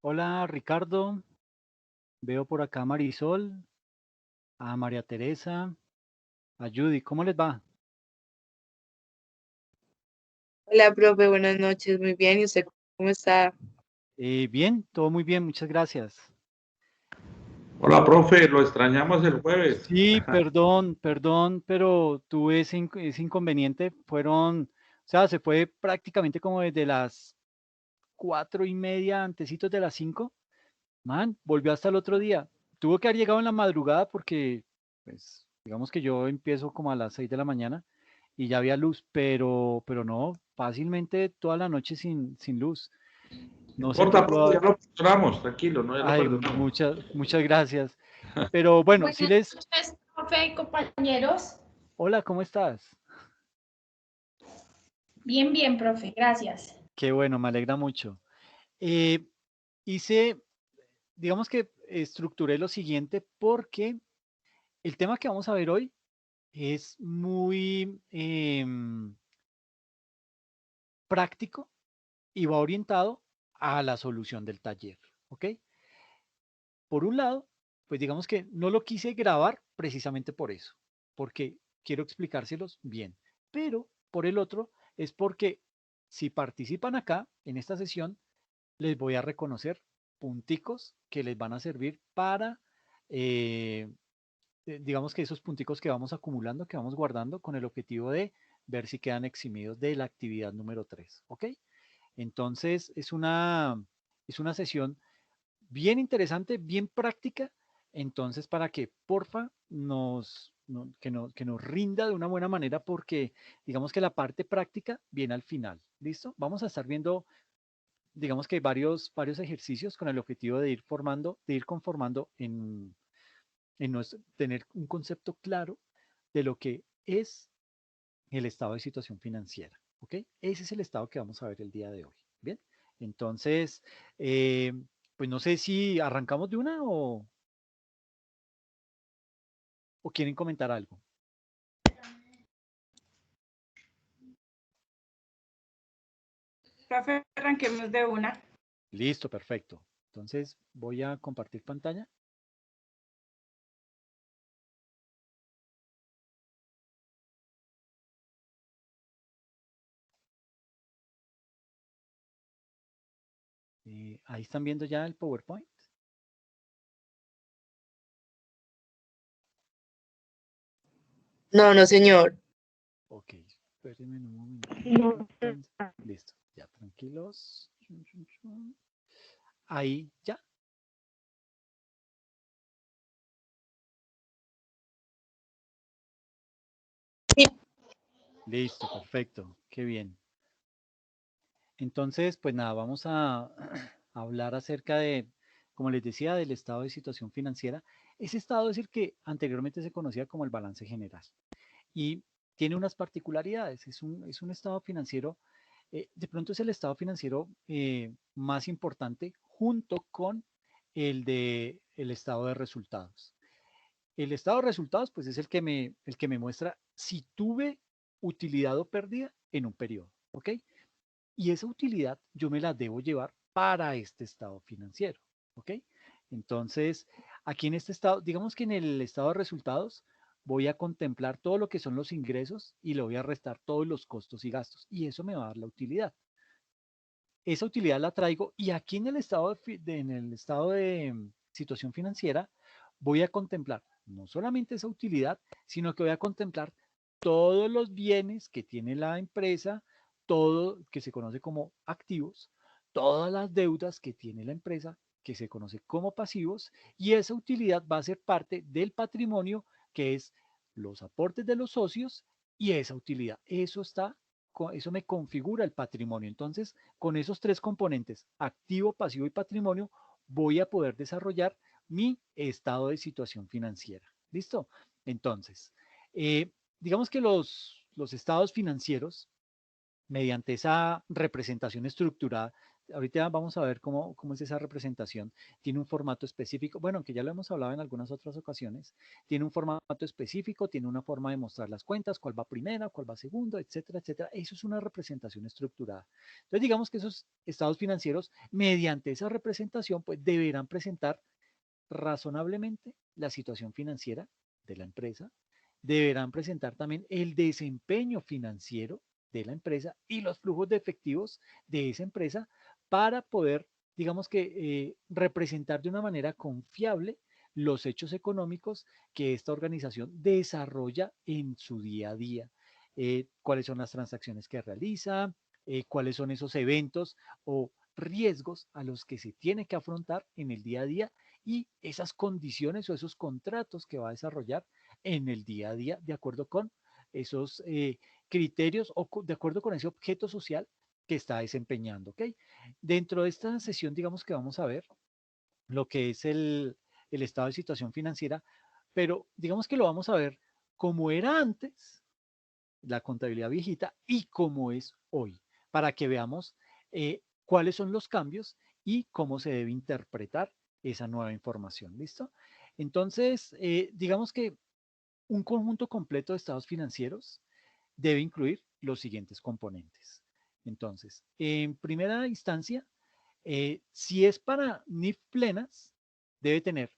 Hola Ricardo, veo por acá a Marisol, a María Teresa, a Judy, ¿cómo les va? Hola, profe, buenas noches, muy bien. ¿Y usted cómo está? Bien, todo muy bien, muchas gracias. Hola, profe, lo extrañamos el jueves. Sí, perdón, pero tuve ese inconveniente, o sea, se fue prácticamente como desde las 4:30, antecitos de las 5, man, volvió hasta el otro día. Tuvo que haber llegado en la madrugada porque, pues, digamos que yo empiezo como a las 6 de la mañana y ya había luz, pero no, fácilmente toda la noche sin luz. No No sé qué importa, pudo profe, ya haber. lo perdonamos, tranquilo, no, ya lo Ay, perdonamos. muchas gracias. Pero bueno, sí Buenas les. noches, profe y compañeros. Hola, ¿cómo estás? Bien, bien, profe, gracias. Qué bueno, me alegra mucho. Eh, hice, digamos que estructuré lo siguiente porque el tema que vamos a ver hoy es muy práctico y va orientado a la solución del taller, ¿ok? Por un lado, pues digamos que no lo quise grabar precisamente por eso, porque quiero explicárselos bien, pero por el otro es porque si participan acá en esta sesión, les voy a reconocer punticos que les van a servir para, eh, digamos que esos punticos que vamos acumulando, que vamos guardando con el objetivo de ver si quedan eximidos de la actividad número 3, ¿ok? Entonces, es una sesión bien interesante, bien práctica. Entonces, para que porfa que nos rinda de una buena manera, porque digamos que la parte práctica viene al final. ¿Listo? Vamos a estar viendo, digamos que varios ejercicios con el objetivo de ir formando, de ir conformando tener un concepto claro de lo que es el estado de situación financiera. ¿Ok? Ese es el estado que vamos a ver el día de hoy. Bien, entonces, eh, pues no sé si arrancamos de una o quieren comentar algo. Profe, arranquemos de una. Listo, perfecto. Entonces voy a compartir pantalla. Ahí están viendo ya el PowerPoint. No, no, señor. Ok, espérenme un momentito. Entonces, listo, ya tranquilos. Chun, chun, chun. Ahí ya. Sí. Listo, perfecto. Qué bien. Entonces, pues nada, vamos a hablar acerca de, como les decía, del estado de situación financiera. Ese estado es el que anteriormente se conocía como el balance general y tiene unas particularidades. Es un estado financiero, de pronto es el estado financiero más importante junto con el estado de resultados. El estado de resultados, pues es el que me muestra si tuve utilidad o pérdida en un periodo, ¿ok? Y esa utilidad yo me la debo llevar para este estado financiero, ¿ok? Entonces, aquí en este estado, digamos que en el estado de resultados, voy a contemplar todo lo que son los ingresos y le voy a restar todos los costos y gastos. Y eso me va a dar la utilidad. Esa utilidad la traigo y aquí en el estado de situación financiera voy a contemplar no solamente esa utilidad, sino que voy a contemplar todos los bienes que tiene la empresa, todo que se conoce como activos, todas las deudas que tiene la empresa, que se conoce como pasivos, y esa utilidad va a ser parte del patrimonio, que es los aportes de los socios y esa utilidad. Eso me configura el patrimonio. Entonces, con esos tres componentes, activo, pasivo y patrimonio, voy a poder desarrollar mi estado de situación financiera. ¿Listo? Entonces, digamos que los estados financieros mediante esa representación estructurada. Ahorita vamos a ver cómo es esa representación. Tiene un formato específico, bueno, que ya lo hemos hablado en algunas otras ocasiones, tiene un formato específico, tiene una forma de mostrar las cuentas, cuál va primera, cuál va segundo, etcétera, etcétera. Eso es una representación estructurada. Entonces, digamos que esos estados financieros, mediante esa representación, pues deberán presentar razonablemente la situación financiera de la empresa, deberán presentar también el desempeño financiero de la empresa y los flujos de efectivos de esa empresa para poder, digamos que, representar de una manera confiable los hechos económicos que esta organización desarrolla en su día a día. Cuáles son las transacciones que realiza, cuáles son esos eventos o riesgos a los que se tiene que afrontar en el día a día y esas condiciones o esos contratos que va a desarrollar en el día a día de acuerdo con esos criterios o de acuerdo con ese objeto social que está desempeñando. ¿Ok? Dentro de esta sesión, digamos que vamos a ver lo que es el estado de situación financiera, pero digamos que lo vamos a ver como era antes, la contabilidad viejita, y como es hoy, para que veamos cuáles son los cambios y cómo se debe interpretar esa nueva información. ¿Listo? Entonces, digamos que un conjunto completo de estados financieros debe incluir los siguientes componentes. Entonces, en primera instancia, si es para NIF plenas, debe tener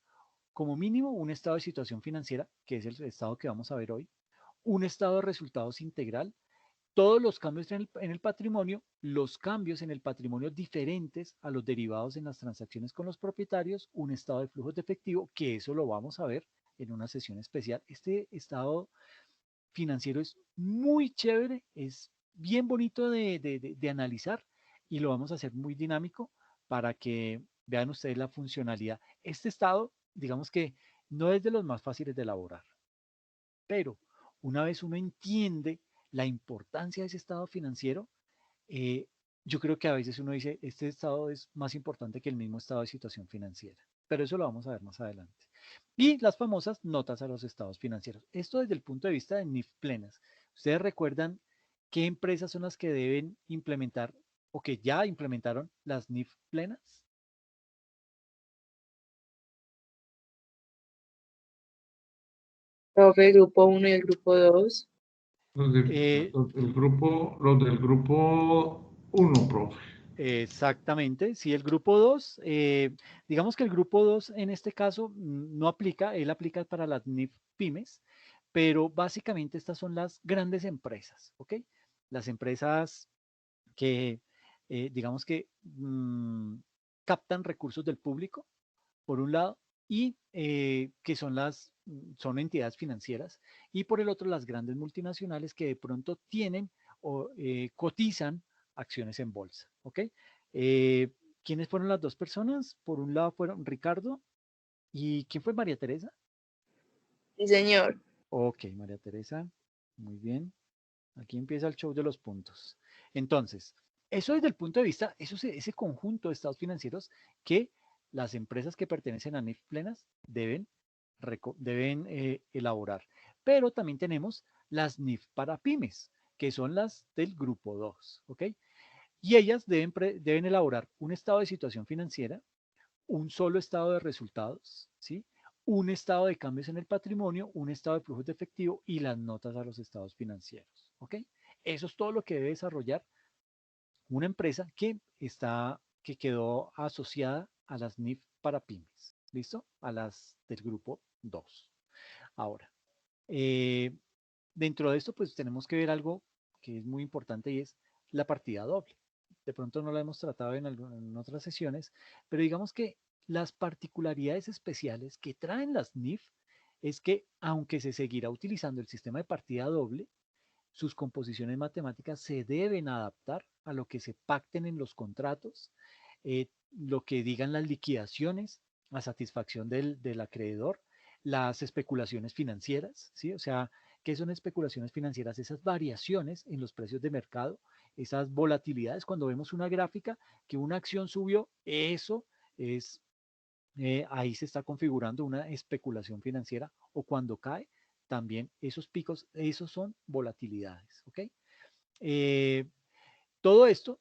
como mínimo un estado de situación financiera, que es el estado que vamos a ver hoy, un estado de resultados integral, todos los cambios en el patrimonio, los cambios en el patrimonio diferentes a los derivados en las transacciones con los propietarios, un estado de flujos de efectivo, que eso lo vamos a ver en una sesión especial. Este estado financiero es muy chévere, es bien bonito de analizar y lo vamos a hacer muy dinámico para que vean ustedes la funcionalidad. Este estado, digamos que no es de los más fáciles de elaborar, pero una vez uno entiende la importancia de ese estado financiero, eh, yo creo que a veces uno dice, este estado es más importante que el mismo estado de situación financiera, pero eso lo vamos a ver más adelante. Y las famosas notas a los estados financieros. Esto desde el punto de vista de NIF plenas. ¿Ustedes recuerdan qué empresas son las que deben implementar o que ya implementaron las NIF plenas? Profe, el grupo uno y el grupo 2. Eh, Los del grupo 1, profe. Exactamente, si el grupo 2, digamos que el grupo 2 en este caso no aplica, él aplica para las NIF pymes, pero básicamente estas son las grandes empresas, ¿ok? Las empresas que, digamos que captan recursos del público, por un lado, y que son son entidades financieras, y por el otro las grandes multinacionales que de pronto tienen o cotizan acciones en bolsa, ¿ok? Eh, ¿Quiénes fueron las dos personas? Por un lado fueron Ricardo y ¿quién fue María Teresa? Sí, señor. Ok, María Teresa, muy bien. Aquí empieza el show de los puntos. Entonces, eso desde el punto de vista, ese conjunto de estados financieros que las empresas que pertenecen a NIF plenas deben elaborar. Pero también tenemos las NIF para pymes, que son las del grupo 2, ¿ok? Y ellas deben elaborar un estado de situación financiera, un solo estado de resultados, ¿sí? Un estado de cambios en el patrimonio, un estado de flujos de efectivo y las notas a los estados financieros. ¿Ok? Eso es todo lo que debe desarrollar una empresa que quedó asociada a las NIF para pymes. ¿Listo? A las del grupo 2. Ahora, eh, dentro de esto, pues tenemos que ver algo que es muy importante y es la partida doble. De pronto no la hemos tratado en otras sesiones, pero digamos que las particularidades especiales que traen las NIF es que aunque se seguirá utilizando el sistema de partida doble, sus composiciones matemáticas se deben adaptar a lo que se pacten en los contratos, lo que digan las liquidaciones a satisfacción del acreedor, las especulaciones financieras, ¿sí? O sea, ¿qué son especulaciones financieras? Esas variaciones en los precios de mercado, esas volatilidades, cuando vemos una gráfica que una acción subió, eso es, ahí se está configurando una especulación financiera o cuando cae, también esos picos, esos son volatilidades, ¿ok? Eh, todo esto,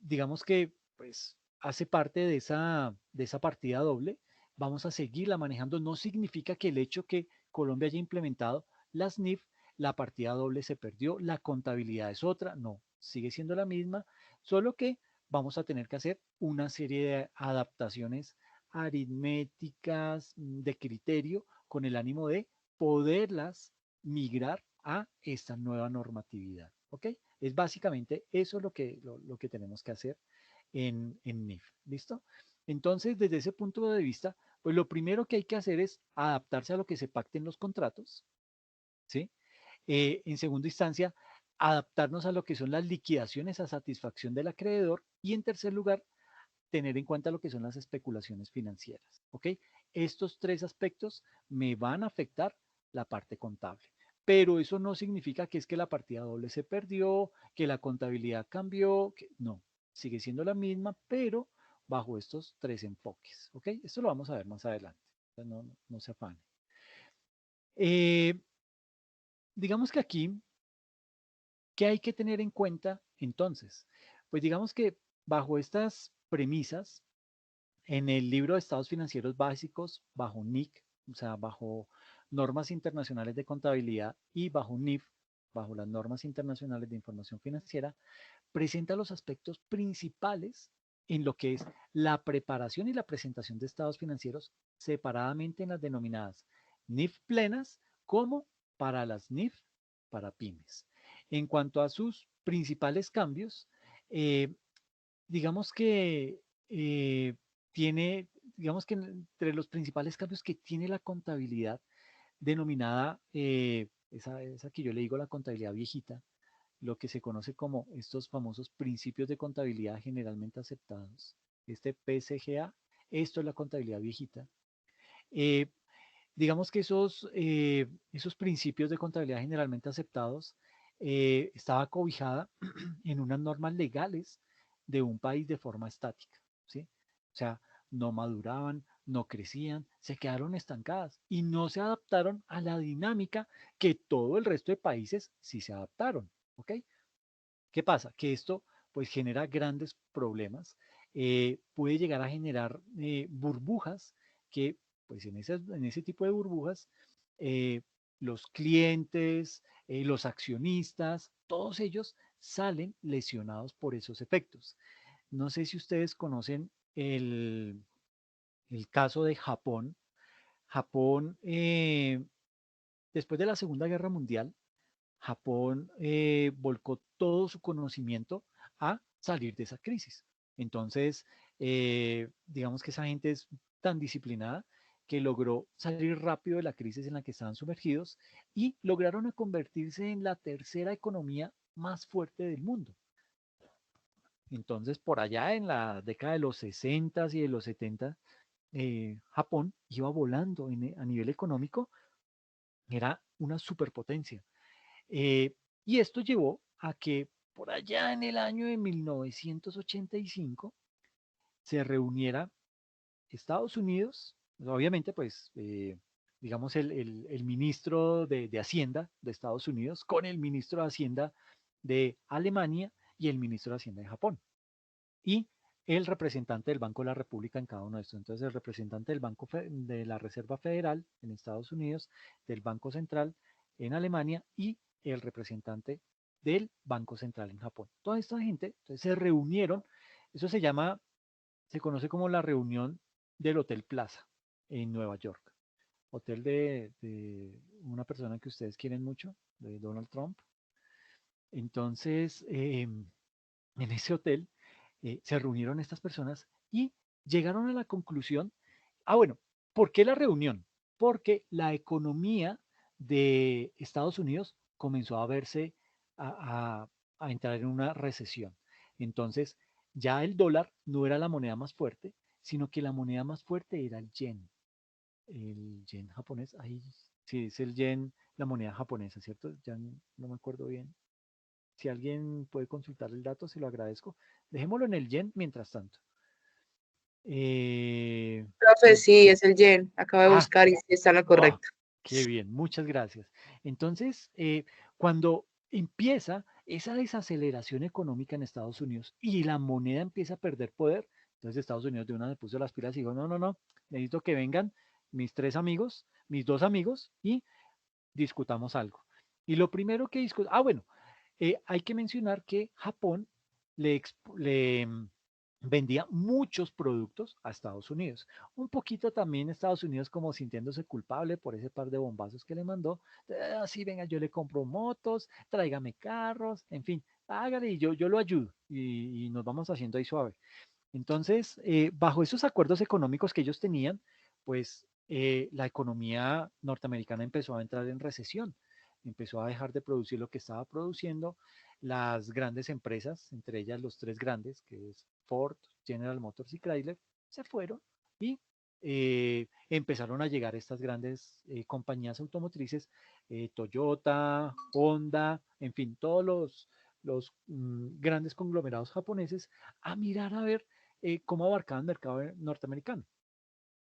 digamos que pues hace parte de esa partida doble. Vamos a seguirla manejando. No significa que el hecho que Colombia haya implementado las NIF, la partida doble se perdió, la contabilidad es otra. No, sigue siendo la misma, solo que vamos a tener que hacer una serie de adaptaciones aritméticas de criterio con el ánimo de poderlas migrar a esta nueva normatividad. ¿Ok? Es básicamente eso lo que tenemos que hacer en NIF. ¿Listo? Entonces, desde ese punto de vista, pues lo primero que hay que hacer es adaptarse a lo que se pacte en los contratos. ¿Sí? En segunda instancia, adaptarnos a lo que son las liquidaciones a satisfacción del acreedor. Y en tercer lugar, tener en cuenta lo que son las especulaciones financieras. ¿Ok? Estos tres aspectos me van a afectar la parte contable. Pero eso no significa que es que la partida doble se perdió, que la contabilidad cambió, que no, sigue siendo la misma, pero bajo estos tres enfoques. ¿Ok? Esto lo vamos a ver más adelante. No se afane. Digamos que aquí, ¿qué hay que tener en cuenta entonces? Pues digamos que bajo estas premisas, en el libro de estados financieros básicos, bajo NIC, o sea, bajo normas internacionales de contabilidad y bajo NIF, bajo las normas internacionales de información financiera, presenta los aspectos principales en lo que es la preparación y la presentación de estados financieros separadamente en las denominadas NIF plenas como para las NIF para pymes. En cuanto a sus principales cambios, eh, digamos que eh, tiene, digamos que entre los principales cambios que tiene la contabilidad denominada, esa que yo le digo la contabilidad viejita, lo que se conoce como estos famosos principios de contabilidad generalmente aceptados, este PCGA, esto es la contabilidad viejita. Eh, digamos que esos principios de contabilidad generalmente aceptados estaba cobijada en unas normas legales de un país de forma estática, ¿sí? O sea, no maduraban, no crecían, se quedaron estancadas y no se adaptaron a la dinámica que todo el resto de países sí se adaptaron, ¿ok? ¿Qué pasa? Que esto pues genera grandes problemas, puede llegar a generar burbujas que pues en ese tipo de burbujas eh, los clientes, los accionistas, todos ellos salen lesionados por esos efectos. No sé si ustedes conocen el caso de Japón. Japón, después de la Segunda Guerra Mundial, Japón volcó todo su conocimiento a salir de esa crisis. Entonces, digamos que esa gente es tan disciplinada que logró salir rápido de la crisis en la que estaban sumergidos y lograron a convertirse en la tercera economía más fuerte del mundo. Entonces, por allá en la década de los 60 y de los 70, Japón iba volando a nivel económico, era una superpotencia. Y esto llevó a que por allá en el año de 1985 se reuniera Estados Unidos, obviamente pues digamos el ministro de Hacienda de Estados Unidos con el ministro de Hacienda de Alemania y el ministro de Hacienda de Japón. Y el representante del Banco de la República en cada uno de estos. Entonces, el representante del Banco de la Reserva Federal en Estados Unidos, del Banco Central en Alemania y el representante del Banco Central en Japón. Toda esta gente entonces, se reunieron, eso se conoce como la reunión del Hotel Plaza en Nueva York. Hotel de una persona que ustedes quieren mucho, de Donald Trump. Entonces, en ese hotel se reunieron estas personas y llegaron a la conclusión, bueno, ¿por qué la reunión? Porque la economía de Estados Unidos comenzó a verse, a, a entrar en una recesión. Entonces, ya el dólar no era la moneda más fuerte, sino que la moneda más fuerte era el yen. El yen japonés, ahí sí, es el yen, la moneda japonesa, ¿cierto? Ya no me acuerdo bien. Si alguien puede consultar el dato, se lo agradezco. Dejémoslo en el yen mientras tanto. Profe, sí, es el yen. Acabo de Ah, buscar y sí está en lo oh, correcto. qué bien, muchas gracias. Entonces, cuando empieza esa desaceleración económica en Estados Unidos y la moneda empieza a perder poder, entonces Estados Unidos de una se puso las pilas y dijo, no, no, no, necesito que vengan mis tres amigos, mis dos amigos y discutamos algo. Y lo primero que discutimos, bueno, hay que mencionar que Japón le vendía muchos productos a Estados Unidos. Un poquito también Estados Unidos como sintiéndose culpable por ese par de bombazos que le mandó. Así, venga, yo le compro motos, tráigame carros, en fin, hágale y yo lo ayudo y nos vamos haciendo ahí suave. Entonces, bajo esos acuerdos económicos que ellos tenían, pues la economía norteamericana empezó a entrar en recesión, empezó a dejar de producir lo que estaba produciendo. Las grandes empresas, entre ellas los tres grandes, que es Ford, General Motors y Chrysler, se fueron y empezaron a llegar estas grandes compañías automotrices, Toyota, Honda, en fin, todos los grandes conglomerados japoneses a mirar a ver cómo abarcaba el mercado norteamericano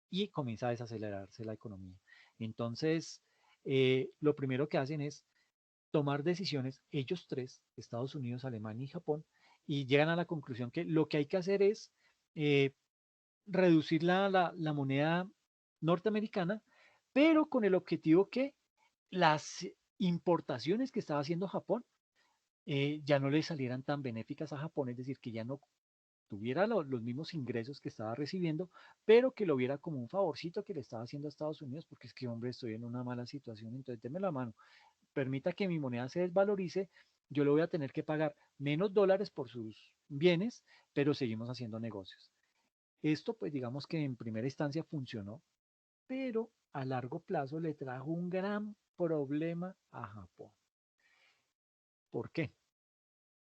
y comienza a desacelerarse la economía. Entonces, lo primero que hacen es tomar decisiones, ellos tres, Estados Unidos, Alemania y Japón, y llegan a la conclusión que lo que hay que hacer es eh, reducir la moneda norteamericana, pero con el objetivo que las importaciones que estaba haciendo Japón ya no le salieran tan benéficas a Japón, es decir, que ya no tuviera los mismos ingresos que estaba recibiendo, pero que lo viera como un favorcito que le estaba haciendo a Estados Unidos, porque es que, hombre, estoy en una mala situación, entonces déme la mano, permita que mi moneda se desvalorice, yo le voy a tener que pagar menos dólares por sus bienes, pero seguimos haciendo negocios. Esto, pues digamos que en primera instancia funcionó, pero a largo plazo le trajo un gran problema a Japón. ¿Por qué?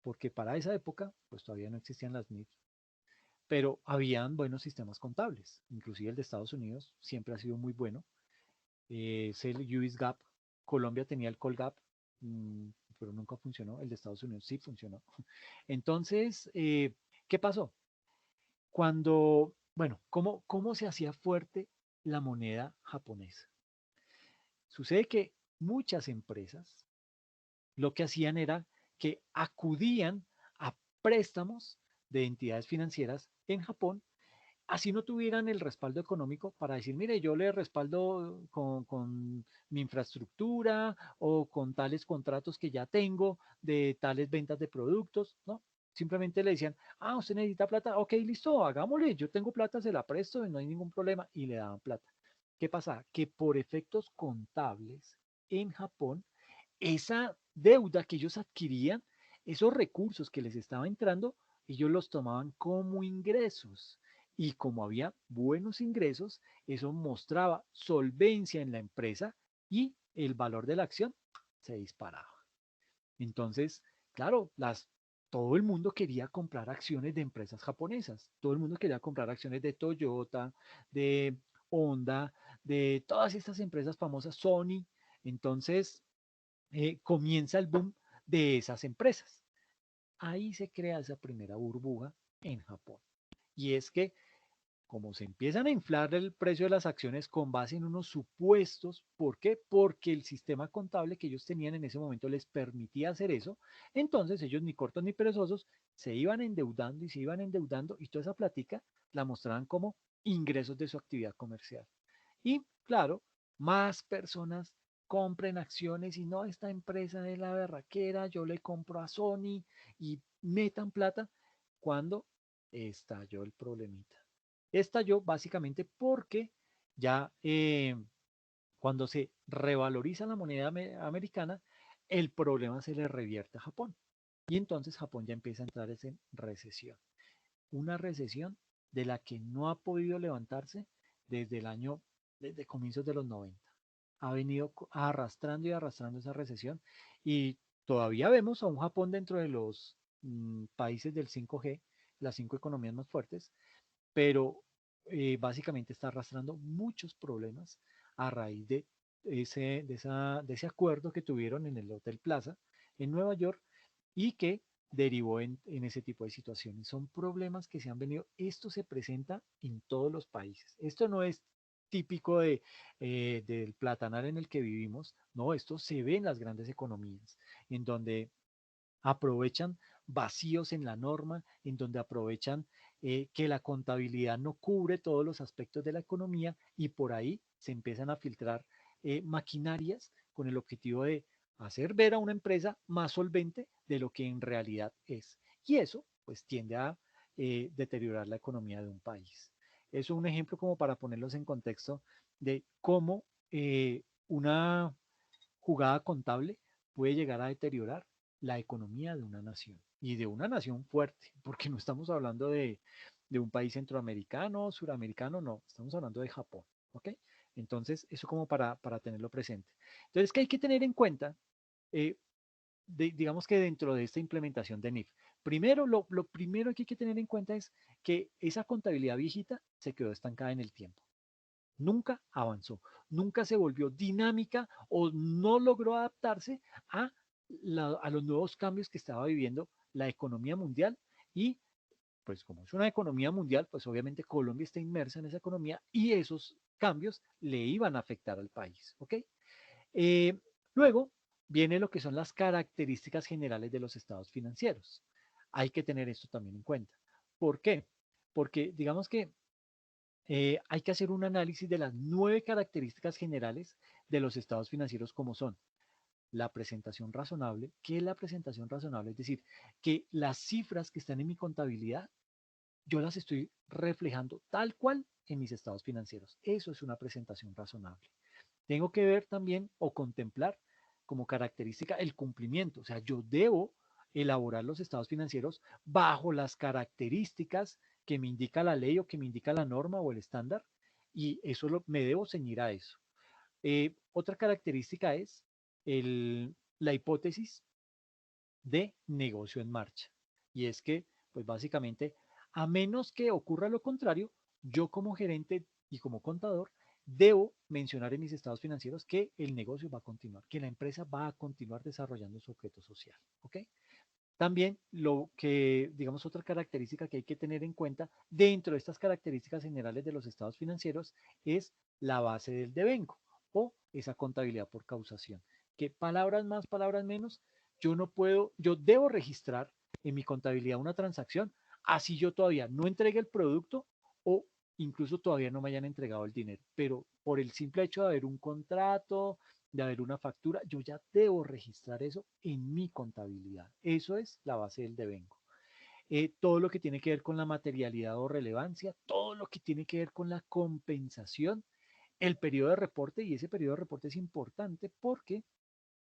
Porque para esa época, pues todavía no existían las NIF, pero habían buenos sistemas contables, inclusive el de Estados Unidos siempre ha sido muy bueno, es el US GAAP, Colombia tenía el Colgap, pero nunca funcionó, el de Estados Unidos sí funcionó. Entonces, ¿qué pasó? Bueno, ¿cómo se hacía fuerte la moneda japonesa? Sucede que muchas empresas lo que hacían era que acudían a préstamos de entidades financieras en Japón, así no tuvieran el respaldo económico para decir, mire, yo le respaldo con mi infraestructura o con tales contratos que ya tengo de tales ventas de productos, ¿no? Simplemente le decían, usted necesita plata, ok, listo, hagámosle, yo tengo plata, se la presto, no hay ningún problema, y le daban plata. ¿Qué pasa? Que por efectos contables en Japón, esa deuda que ellos adquirían, esos recursos que les estaba entrando, ellos los tomaban como ingresos. Y como había buenos ingresos, eso mostraba solvencia en la empresa y el valor de la acción se disparaba. Entonces, claro, todo el mundo quería comprar acciones de empresas japonesas. Todo el mundo quería comprar acciones de Toyota, de Honda, de todas estas empresas famosas, Sony. Entonces, comienza el boom de esas empresas. Ahí se crea esa primera burbuja en Japón. Y es que como se empiezan a inflar el precio de las acciones con base en unos supuestos, ¿por qué? Porque el sistema contable que ellos tenían en ese momento les permitía hacer eso, entonces ellos ni cortos ni perezosos se iban endeudando y se iban endeudando y toda esa plática la mostraban como ingresos de su actividad comercial. Y claro, más personas compren acciones y no, esta empresa de la berraquera, yo le compro a Sony y metan plata cuando estalló el problemita. Estalló básicamente porque ya cuando se revaloriza la moneda americana, el problema se le revierte a Japón. Y entonces Japón ya empieza a entrar en recesión. Una recesión de la que no ha podido levantarse desde desde comienzos de los 90. Ha venido arrastrando y arrastrando esa recesión y todavía vemos a un Japón dentro de los países del 5G, las cinco economías más fuertes, pero básicamente está arrastrando muchos problemas a raíz de ese acuerdo que tuvieron en el Hotel Plaza en Nueva York y que derivó en ese tipo de situaciones. Son problemas que se han venido, esto se presenta en todos los países. Esto no es típico del platanar en el que vivimos, no, esto se ve en las grandes economías, en donde aprovechan vacíos en la norma, en donde aprovechan que la contabilidad no cubre todos los aspectos de la economía y por ahí se empiezan a filtrar maquinarias con el objetivo de hacer ver a una empresa más solvente de lo que en realidad es. Y eso pues tiende a deteriorar la economía de un país. Eso es un ejemplo como para ponerlos en contexto de cómo una jugada contable puede llegar a deteriorar la economía de una nación y de una nación fuerte, porque no estamos hablando de un país centroamericano, suramericano, no, estamos hablando de Japón, ¿ok? Entonces, eso como para tenerlo presente. Entonces, ¿qué hay que tener en cuenta? Eh, digamos que dentro de esta implementación de NIF, primero, lo primero que hay que tener en cuenta es que esa contabilidad viejita se quedó estancada en el tiempo. Nunca avanzó, nunca se volvió dinámica o no logró adaptarse a los nuevos cambios que estaba viviendo la economía mundial y pues como es una economía mundial, pues obviamente Colombia está inmersa en esa economía y esos cambios le iban a afectar al país, ¿ok? Eh, luego viene lo que son las características generales de los estados financieros. Hay que tener esto también en cuenta. ¿Por qué? Porque digamos que hay que hacer un análisis de las 9 características generales de los estados financieros como son la presentación razonable. ¿Qué es la presentación razonable? Es decir, que las cifras que están en mi contabilidad, yo las estoy reflejando tal cual en mis estados financieros. Eso es una presentación razonable. Tengo que ver también o contemplar como característica el cumplimiento. O sea, yo debo elaborar los estados financieros bajo las características que me indica la ley o que me indica la norma o el estándar y me debo ceñir a eso. Otra característica es la hipótesis de negocio en marcha. Y es que, pues básicamente, a menos que ocurra lo contrario, yo como gerente y como contador debo mencionar en mis estados financieros que el negocio va a continuar, que la empresa va a continuar desarrollando su objeto social. ¿Ok? También lo que, digamos, otra característica que hay que tener en cuenta dentro de estas características generales de los estados financieros es la base del devengo o esa contabilidad por causación. Que palabras más, palabras menos, yo no puedo, yo debo registrar en mi contabilidad una transacción, así yo todavía no entregue el producto o incluso todavía no me hayan entregado el dinero, pero por el simple hecho de haber un contrato, de haber una factura, yo ya debo registrar eso en mi contabilidad. Eso es la base del devengo. Todo lo que tiene que ver con la materialidad o relevancia, todo lo que tiene que ver con la compensación, el periodo de reporte, y ese periodo de reporte es importante porque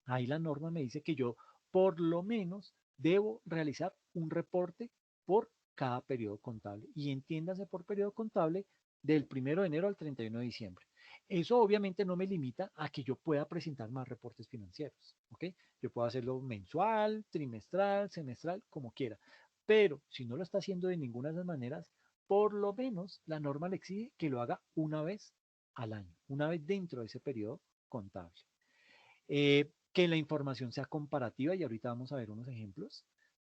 ahí la norma me dice que yo por lo menos debo realizar un reporte por cada periodo contable. Y entiéndase por periodo contable del 1 de enero al 31 de diciembre. Eso obviamente no me limita a que yo pueda presentar más reportes financieros. ¿Ok? Yo puedo hacerlo mensual, trimestral, semestral, como quiera. Pero si no lo está haciendo de ninguna de esas maneras, por lo menos la norma le exige que lo haga una vez al año, una vez dentro de ese periodo contable. Que la información sea comparativa y ahorita vamos a ver unos ejemplos.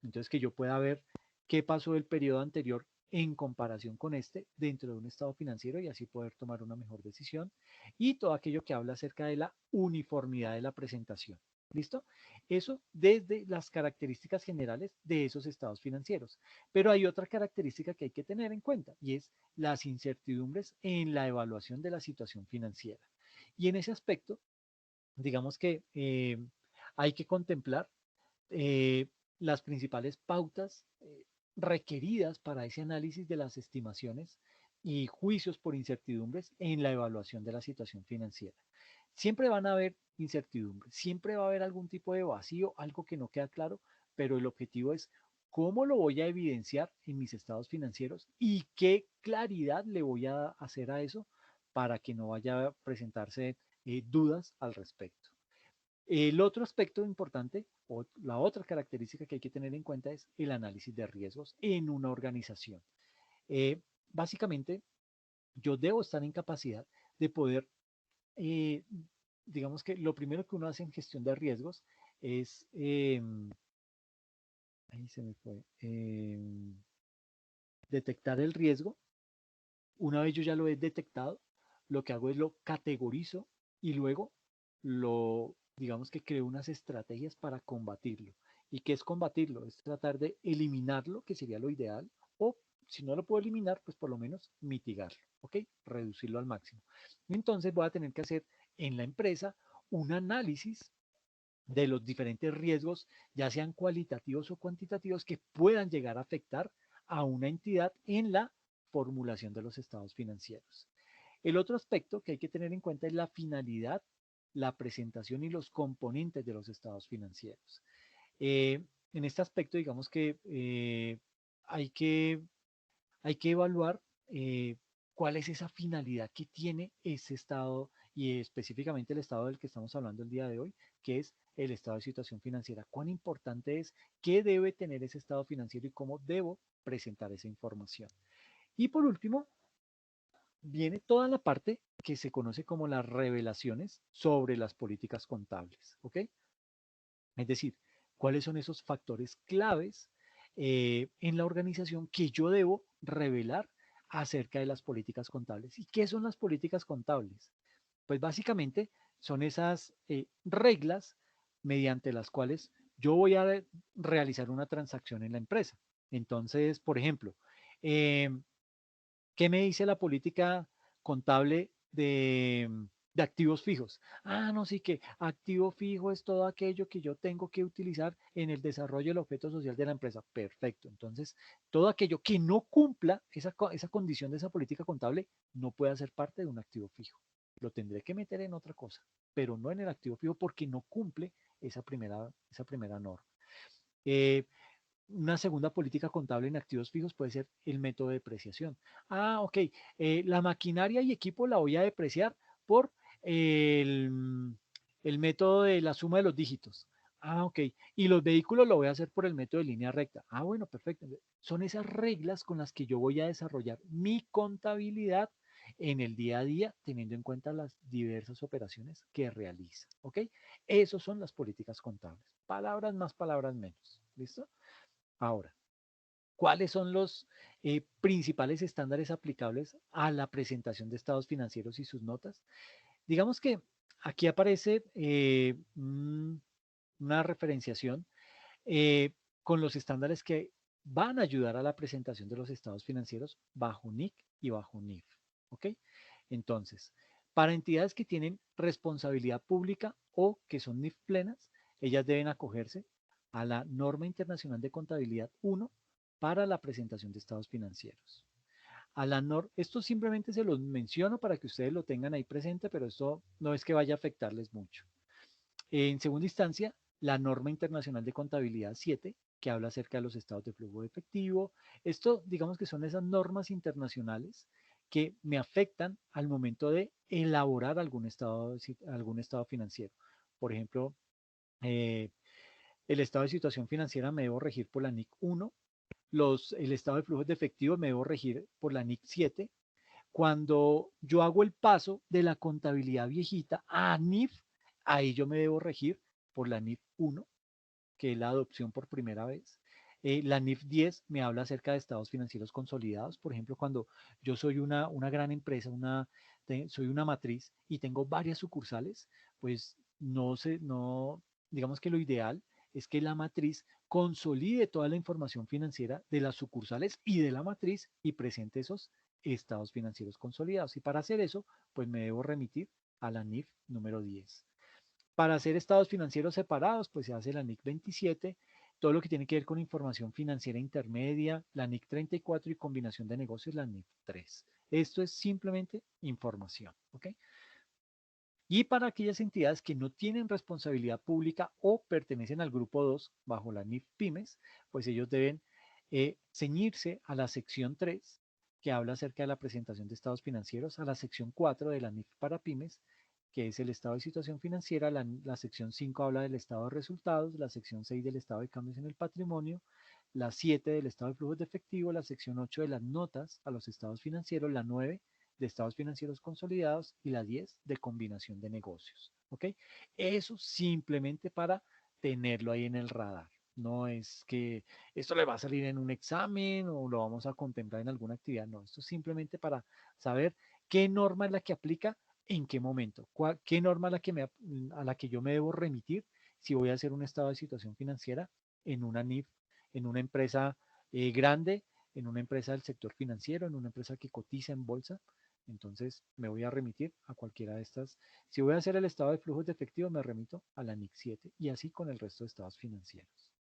Entonces, que yo pueda ver qué pasó del periodo anterior en comparación con este dentro de un estado financiero y así poder tomar una mejor decisión. Y todo aquello que habla acerca de la uniformidad de la presentación. ¿Listo? Eso desde las características generales de esos estados financieros. Pero hay otra característica que hay que tener en cuenta y es las incertidumbres en la evaluación de la situación financiera. Y en ese aspecto, digamos que hay que contemplar eh, las principales pautas requeridas para ese análisis de las estimaciones y juicios por incertidumbres en la evaluación de la situación financiera. Siempre van a haber incertidumbres, siempre va a haber algún tipo de vacío, algo que no queda claro, pero el objetivo es cómo lo voy a evidenciar en mis estados financieros y qué claridad le voy a hacer a eso para que no vaya a presentarse dudas al respecto. El otro aspecto importante, o la otra característica que hay que tener en cuenta es el análisis de riesgos en una organización. Básicamente, yo debo estar en capacidad de poder, eh, digamos que lo primero que uno hace en gestión de riesgos es, ahí se me fue, detectar el riesgo. Una vez yo ya lo he detectado, lo que hago es lo categorizo y luego digamos que creo unas estrategias para combatirlo. ¿Y qué es combatirlo? Es tratar de eliminarlo, que sería lo ideal, o si no lo puedo eliminar, pues por lo menos mitigarlo, ¿ok? Reducirlo al máximo. Entonces voy a tener que hacer en la empresa un análisis de los diferentes riesgos, ya sean cualitativos o cuantitativos, que puedan llegar a afectar a una entidad en la formulación de los estados financieros. El otro aspecto que hay que tener en cuenta es la finalidad, la presentación y los componentes de los estados financieros. En este aspecto, digamos que hay que hay que evaluar cuál es esa finalidad que tiene ese estado y específicamente el estado del que estamos hablando el día de hoy, que es el estado de situación financiera. Cuán importante es, qué debe tener ese estado financiero y cómo debo presentar esa información. Y por último, viene toda la parte que se conoce como las revelaciones sobre las políticas contables, ¿ok? Es decir, cuáles son esos factores claves en la organización que yo debo revelar acerca de las políticas contables. ¿Y qué son las políticas contables? Pues básicamente son esas reglas mediante las cuales yo voy a realizar una transacción en la empresa. Entonces, por ejemplo, eh, ¿qué me dice la política contable de activos fijos? Ah, no, sí que activo fijo es todo aquello que yo tengo que utilizar en el desarrollo del objeto social de la empresa. Perfecto. Entonces, todo aquello que no cumpla esa condición de esa política contable no puede ser parte de un activo fijo. Lo tendré que meter en otra cosa, pero no en el activo fijo porque no cumple esa primera norma. Eh, una segunda política contable en activos fijos puede ser el método de depreciación. Ah, ok. La maquinaria y equipo la voy a depreciar por el, el método de la suma de los dígitos. Ah, ok. Y los vehículos lo voy a hacer por el método de línea recta. Ah, bueno, perfecto. Son esas reglas con las que yo voy a desarrollar mi contabilidad en el día a día, teniendo en cuenta las diversas operaciones que realiza. ¿Ok? Esas son las políticas contables. Palabras más, palabras menos. ¿Listo? Ahora, ¿cuáles son los principales estándares aplicables a la presentación de estados financieros y sus notas? Digamos que aquí aparece una referenciación con los estándares que van a ayudar a la presentación de los estados financieros bajo NIC y bajo NIF. ¿Ok? Entonces, para entidades que tienen responsabilidad pública o que son NIF plenas, ellas deben acogerse a la norma internacional de contabilidad 1 para la presentación de estados financieros. Esto simplemente se los menciono para que ustedes lo tengan ahí presente, pero esto no es que vaya a afectarles mucho. En segunda instancia, la norma internacional de contabilidad 7, que habla acerca de los estados de flujo de efectivo. Esto, digamos que son esas normas internacionales que me afectan al momento de elaborar algún estado financiero. Por ejemplo, eh, el estado de situación financiera me debo regir por la NIC 1, el estado de flujos de efectivo me debo regir por la NIC 7. Cuando yo hago el paso de la contabilidad viejita a NIF, ahí yo me debo regir por la NIF 1, que es la adopción por primera vez. La NIF 10 me habla acerca de estados financieros consolidados. Por ejemplo, cuando yo soy una gran empresa, soy una matriz y tengo varias sucursales, pues no, digamos que lo ideal es que la matriz consolide toda la información financiera de las sucursales y de la matriz y presente esos estados financieros consolidados. Y para hacer eso, pues me debo remitir a la NIF número 10. Para hacer estados financieros separados, pues se hace la NIC 27, todo lo que tiene que ver con información financiera intermedia, la NIC 34 y combinación de negocios, la NIC 3. Esto es simplemente información, ¿ok? Y para aquellas entidades que no tienen responsabilidad pública o pertenecen al grupo 2 bajo la NIF Pymes, pues ellos deben ceñirse a la sección 3, que habla acerca de la presentación de estados financieros, a la sección 4 de la NIF para Pymes, que es el estado de situación financiera, la sección 5 habla del estado de resultados, la sección 6 del estado de cambios en el patrimonio, la 7 del estado de flujos de efectivo, la sección 8 de las notas a los estados financieros, la 9 de estados financieros consolidados y la 10 de combinación de negocios. ¿Ok? Eso simplemente para tenerlo ahí en el radar. No es que esto le va a salir en un examen o lo vamos a contemplar en alguna actividad. No, esto es simplemente para saber qué norma es la que aplica en qué momento, qué norma es a la que yo me debo remitir si voy a hacer un estado de situación financiera en una NIF, en una empresa grande, en una empresa del sector financiero, en una empresa que cotiza en bolsa. Entonces me voy a remitir a cualquiera de estas. Si voy a hacer el estado de flujos de efectivo, me remito a la NIC 7 y así con el resto de estados financieros.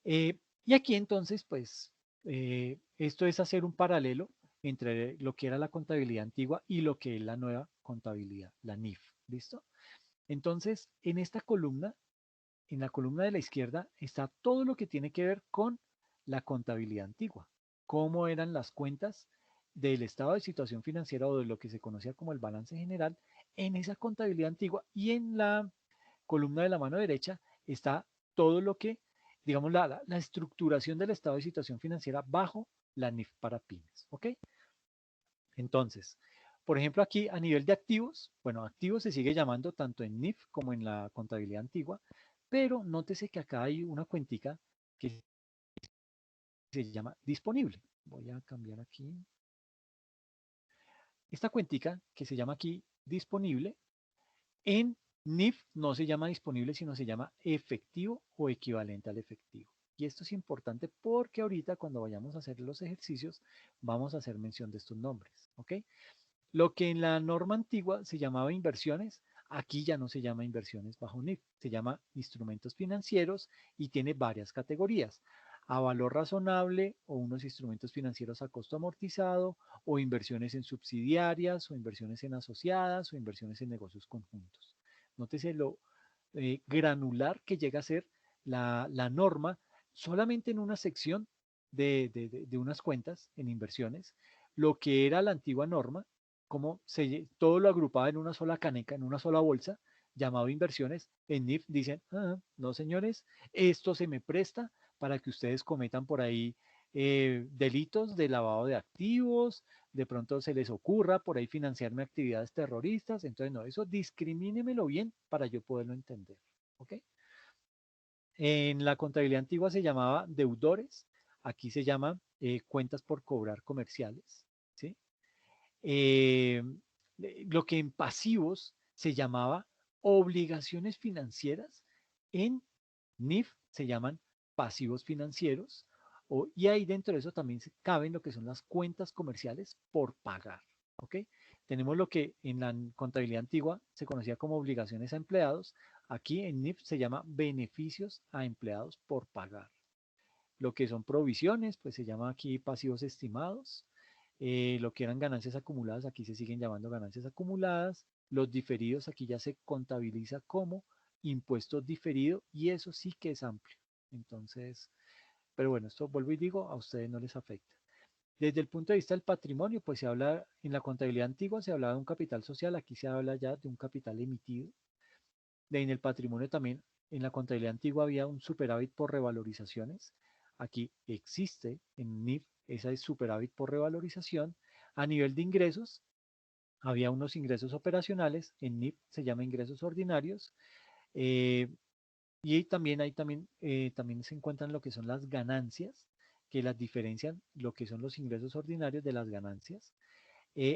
Y aquí entonces, pues, esto es hacer un paralelo entre lo que era la contabilidad antigua y lo que es la nueva contabilidad, la NIF. ¿Listo? Entonces, en esta columna, en la columna de la izquierda, está todo lo que tiene que ver con la contabilidad antigua. Cómo eran las cuentas del estado de situación financiera o de lo que se conocía como el balance general en esa contabilidad antigua. Y en la columna de la mano derecha está todo lo que, digamos, la estructuración del estado de situación financiera bajo la NIF para pymes. ¿Ok? Entonces, por ejemplo, aquí a nivel de activos, bueno, activos se sigue llamando tanto en NIF como en la contabilidad antigua, pero nótese que acá hay una cuentica que se llama disponible. Voy a cambiar aquí. Esta cuentica que se llama aquí disponible, en NIF no se llama disponible, sino se llama efectivo o equivalente al efectivo. Y esto es importante porque ahorita cuando vayamos a hacer los ejercicios vamos a hacer mención de estos nombres. ¿Ok? Lo que en la norma antigua se llamaba inversiones, aquí ya no se llama inversiones bajo NIF, se llama instrumentos financieros y tiene varias categorías. A valor razonable o unos instrumentos financieros a costo amortizado o inversiones en subsidiarias o inversiones en asociadas o inversiones en negocios conjuntos. Nótese lo granular que llega a ser la norma solamente en una sección de unas cuentas en inversiones, lo que era la antigua norma, como todo lo agrupaba en una sola caneca, en una sola bolsa, llamado inversiones. En NIF dicen, no señores, esto se me presta para que ustedes cometan por ahí delitos de lavado de activos, de pronto se les ocurra por ahí financiarme actividades terroristas, entonces no, eso discrimínemelo bien para yo poderlo entender. ¿Ok? En la contabilidad antigua se llamaba deudores, aquí se llama cuentas por cobrar comerciales, ¿sí? Eh, lo que en pasivos se llamaba obligaciones financieras, en NIF se llaman pasivos financieros, y ahí dentro de eso también caben lo que son las cuentas comerciales por pagar. ¿Ok? Tenemos lo que en la contabilidad antigua se conocía como obligaciones a empleados, aquí en NIF se llama beneficios a empleados por pagar. Lo que son provisiones, pues se llama aquí pasivos estimados. Lo que eran ganancias acumuladas, aquí se siguen llamando ganancias acumuladas. Los diferidos aquí ya se contabiliza como impuesto diferido y eso sí que es amplio. Entonces, pero bueno, esto vuelvo y digo, a ustedes no les afecta. Desde el punto de vista del patrimonio, pues se habla, en la contabilidad antigua se hablaba de un capital social, aquí se habla ya de un capital emitido. En el patrimonio también, en la contabilidad antigua había un superávit por revalorizaciones. Aquí existe en NIF esa es superávit por revalorización. A nivel de ingresos, había unos ingresos operacionales, en NIF se llama ingresos ordinarios, eh, y también se encuentran lo que son las ganancias, que las diferencian lo que son los ingresos ordinarios de las ganancias.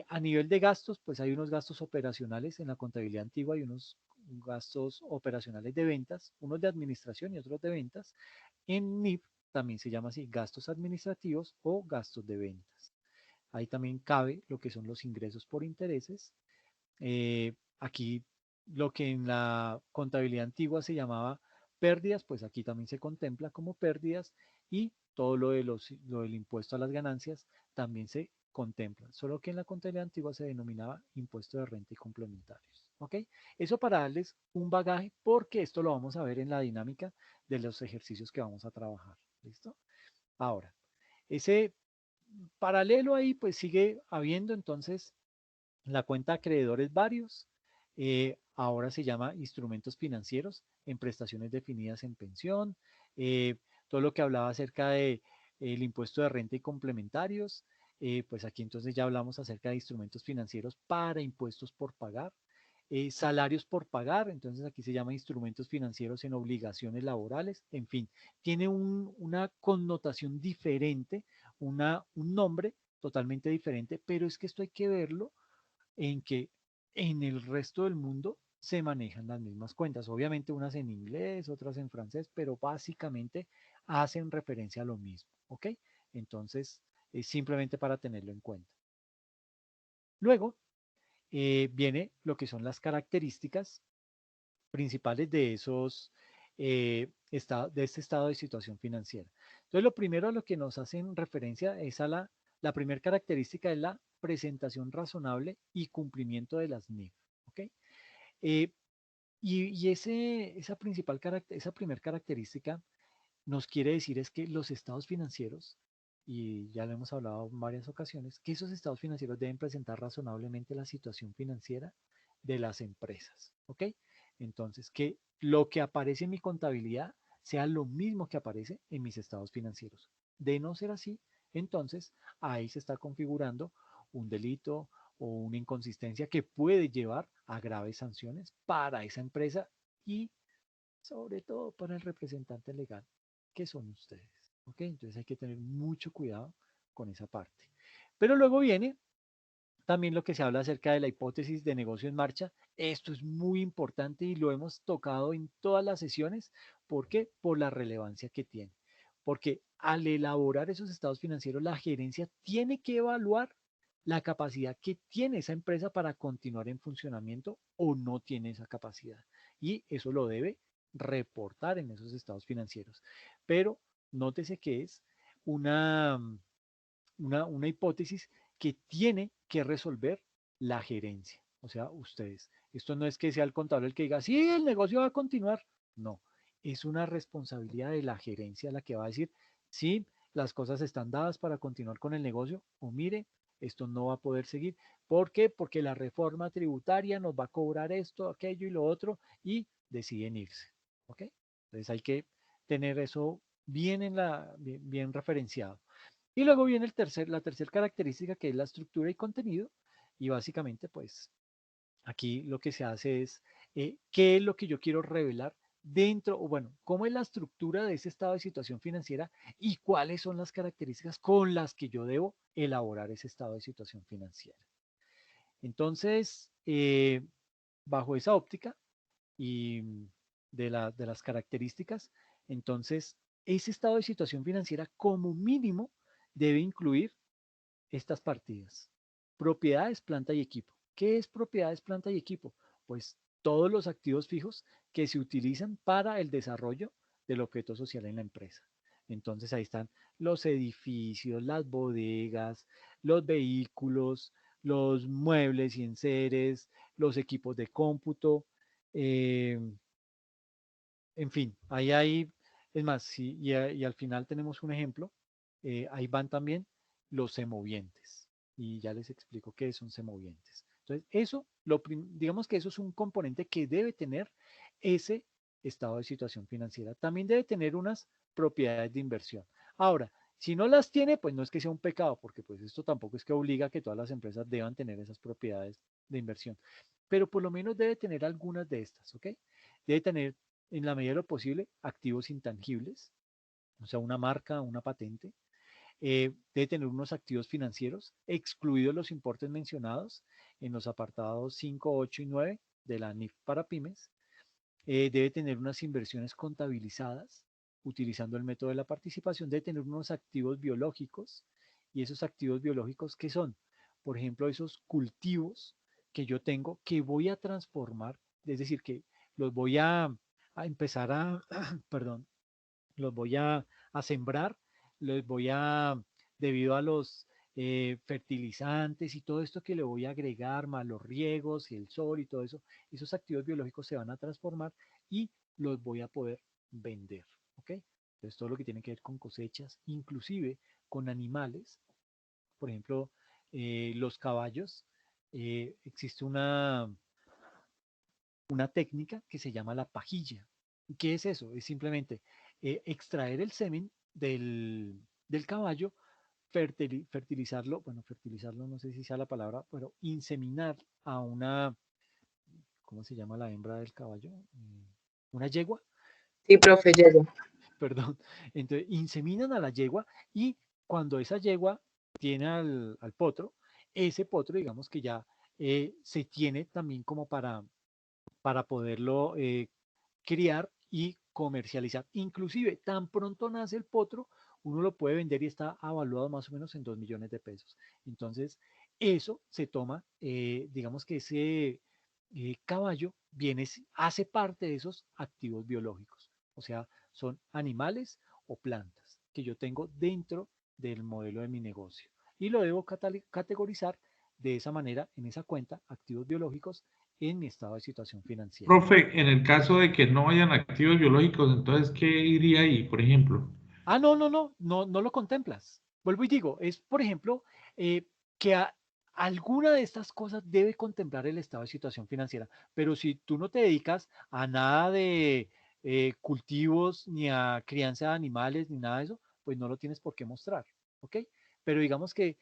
A nivel de gastos, pues hay unos gastos operacionales en la contabilidad antigua y unos gastos operacionales de ventas, unos de administración y otros de ventas. En NIF también se llama así, gastos administrativos o gastos de ventas. Ahí también cabe lo que son los ingresos por intereses. Aquí lo que en la contabilidad antigua se llamaba pérdidas, pues aquí también se contempla como pérdidas y todo lo del impuesto a las ganancias también se contempla, solo que en la contabilidad antigua se denominaba impuesto de renta y complementarios. ¿Ok? Eso para darles un bagaje porque esto lo vamos a ver en la dinámica de los ejercicios que vamos a trabajar. ¿Listo? Ahora, ese paralelo ahí pues sigue habiendo entonces la cuenta de acreedores varios, ahora se llama instrumentos financieros en prestaciones definidas en pensión, eh, todo lo que hablaba acerca de el impuesto de renta y complementarios, pues aquí entonces ya hablamos acerca de instrumentos financieros para impuestos por pagar, salarios por pagar, entonces aquí se llama instrumentos financieros en obligaciones laborales, en fin, tiene una connotación diferente, un nombre totalmente diferente, pero es que esto hay que verlo en que en el resto del mundo se manejan las mismas cuentas. Obviamente unas en inglés, otras en francés, pero básicamente hacen referencia a lo mismo, ¿ok? Entonces, es simplemente para tenerlo en cuenta. Luego, viene lo que son las características principales de de este estado de situación financiera. Entonces, lo primero a lo que nos hacen referencia es a la primera característica es la presentación razonable y cumplimiento de las NIF. ¿Ok? Eh, esa primera característica nos quiere decir es que los estados financieros, y ya lo hemos hablado en varias ocasiones, que esos estados financieros deben presentar razonablemente la situación financiera de las empresas. ¿Ok? Entonces, que lo que aparece en mi contabilidad sea lo mismo que aparece en mis estados financieros. De no ser así, entonces ahí se está configurando un delito o una inconsistencia que puede llevar a graves sanciones para esa empresa y sobre todo para el representante legal, que son ustedes. ¿Ok? Entonces hay que tener mucho cuidado con esa parte. Pero luego viene también lo que se habla acerca de la hipótesis de negocio en marcha. Esto es muy importante y lo hemos tocado en todas las sesiones. ¿Por qué? Por la relevancia que tiene. Porque al elaborar esos estados financieros, la gerencia tiene que evaluar la capacidad que tiene esa empresa para continuar en funcionamiento o no tiene esa capacidad. Y eso lo debe reportar en esos estados financieros. Pero nótese que es una, una hipótesis que tiene que resolver la gerencia, o sea, ustedes. Esto no es que sea el contador el que diga, sí, el negocio va a continuar. No, es una responsabilidad de la gerencia la que va a decir, sí, las cosas están dadas para continuar con el negocio, o mire, esto no va a poder seguir. ¿Por qué? Porque la reforma tributaria nos va a cobrar esto, aquello y lo otro, y deciden irse. ¿Ok? Entonces hay que tener eso bien referenciado. Y luego viene la tercera característica que es la estructura y contenido. Y básicamente, pues aquí lo que se hace es qué es lo que yo quiero revelar dentro, o bueno, cómo es la estructura de ese estado de situación financiera y cuáles son las características con las que yo debo elaborar ese estado de situación financiera. Entonces, bajo esa óptica y de las características, entonces ese estado de situación financiera como mínimo debe incluir estas partidas. Propiedades, planta y equipo. ¿Qué es propiedades, planta y equipo? Pues todos los activos fijos que se utilizan para el desarrollo del objeto social en la empresa. Entonces ahí están los edificios, las bodegas, los vehículos, los muebles y enseres, los equipos de cómputo, eh, en fin, ahí hay, es más, sí, y al final tenemos un ejemplo, ahí van también los semovientes, y ya les explico qué son semovientes. Entonces, eso, digamos que eso es un componente que debe tener ese estado de situación financiera. También debe tener unas propiedades de inversión. Ahora, si no las tiene, pues no es que sea un pecado, porque pues esto tampoco es que obliga a que todas las empresas deban tener esas propiedades de inversión, pero por lo menos debe tener algunas de estas, ¿ok? Debe tener en la medida de lo posible activos intangibles, o sea, una marca, una patente. Debe tener unos activos financieros, excluidos los importes mencionados en los apartados 5, 8 y 9 de la NIF para pymes. Debe tener unas inversiones contabilizadas utilizando el método de la participación. Debe tener unos activos biológicos. ¿Y esos activos biológicos qué son? Por ejemplo, esos cultivos que yo tengo que voy a transformar, es decir, que los voy a empezar a, perdón, los voy a sembrar, los voy debido a los fertilizantes y todo esto que le voy a agregar, más los riegos y el sol y todo eso, esos activos biológicos se van a transformar y los voy a poder vender, ¿ok? Entonces todo lo que tiene que ver con cosechas, inclusive con animales, por ejemplo, los caballos, existe una técnica que se llama la pajilla. ¿Qué es eso? Es simplemente extraer el semen del caballo, fertilizarlo, bueno, fertilizarlo no sé si sea la palabra, pero inseminar a una, ¿cómo se llama la hembra del caballo? Una yegua, Sí, profe, llego. perdón. Entonces, inseminan a la yegua y cuando esa yegua tiene al potro, ese potro, digamos que ya se tiene también como para poderlo criar y comercializar. Inclusive, tan pronto nace el potro, uno lo puede vender y está evaluado más o menos en 2 millones de pesos. Entonces, eso se toma, digamos que ese caballo hace parte de esos activos biológicos. O sea, son animales o plantas que yo tengo dentro del modelo de mi negocio. Y lo debo categorizar de esa manera en esa cuenta, activos biológicos, en mi estado de situación financiera. Profe, en el caso de que no hayan activos biológicos, entonces, ¿qué iría ahí, por ejemplo? Ah, no lo contemplas. Vuelvo y digo, es, por ejemplo, que alguna de estas cosas debe contemplar el estado de situación financiera, pero si tú no te dedicas a nada de cultivos, ni a crianza de animales, ni nada de eso, pues no lo tienes por qué mostrar, ¿ok? Pero digamos que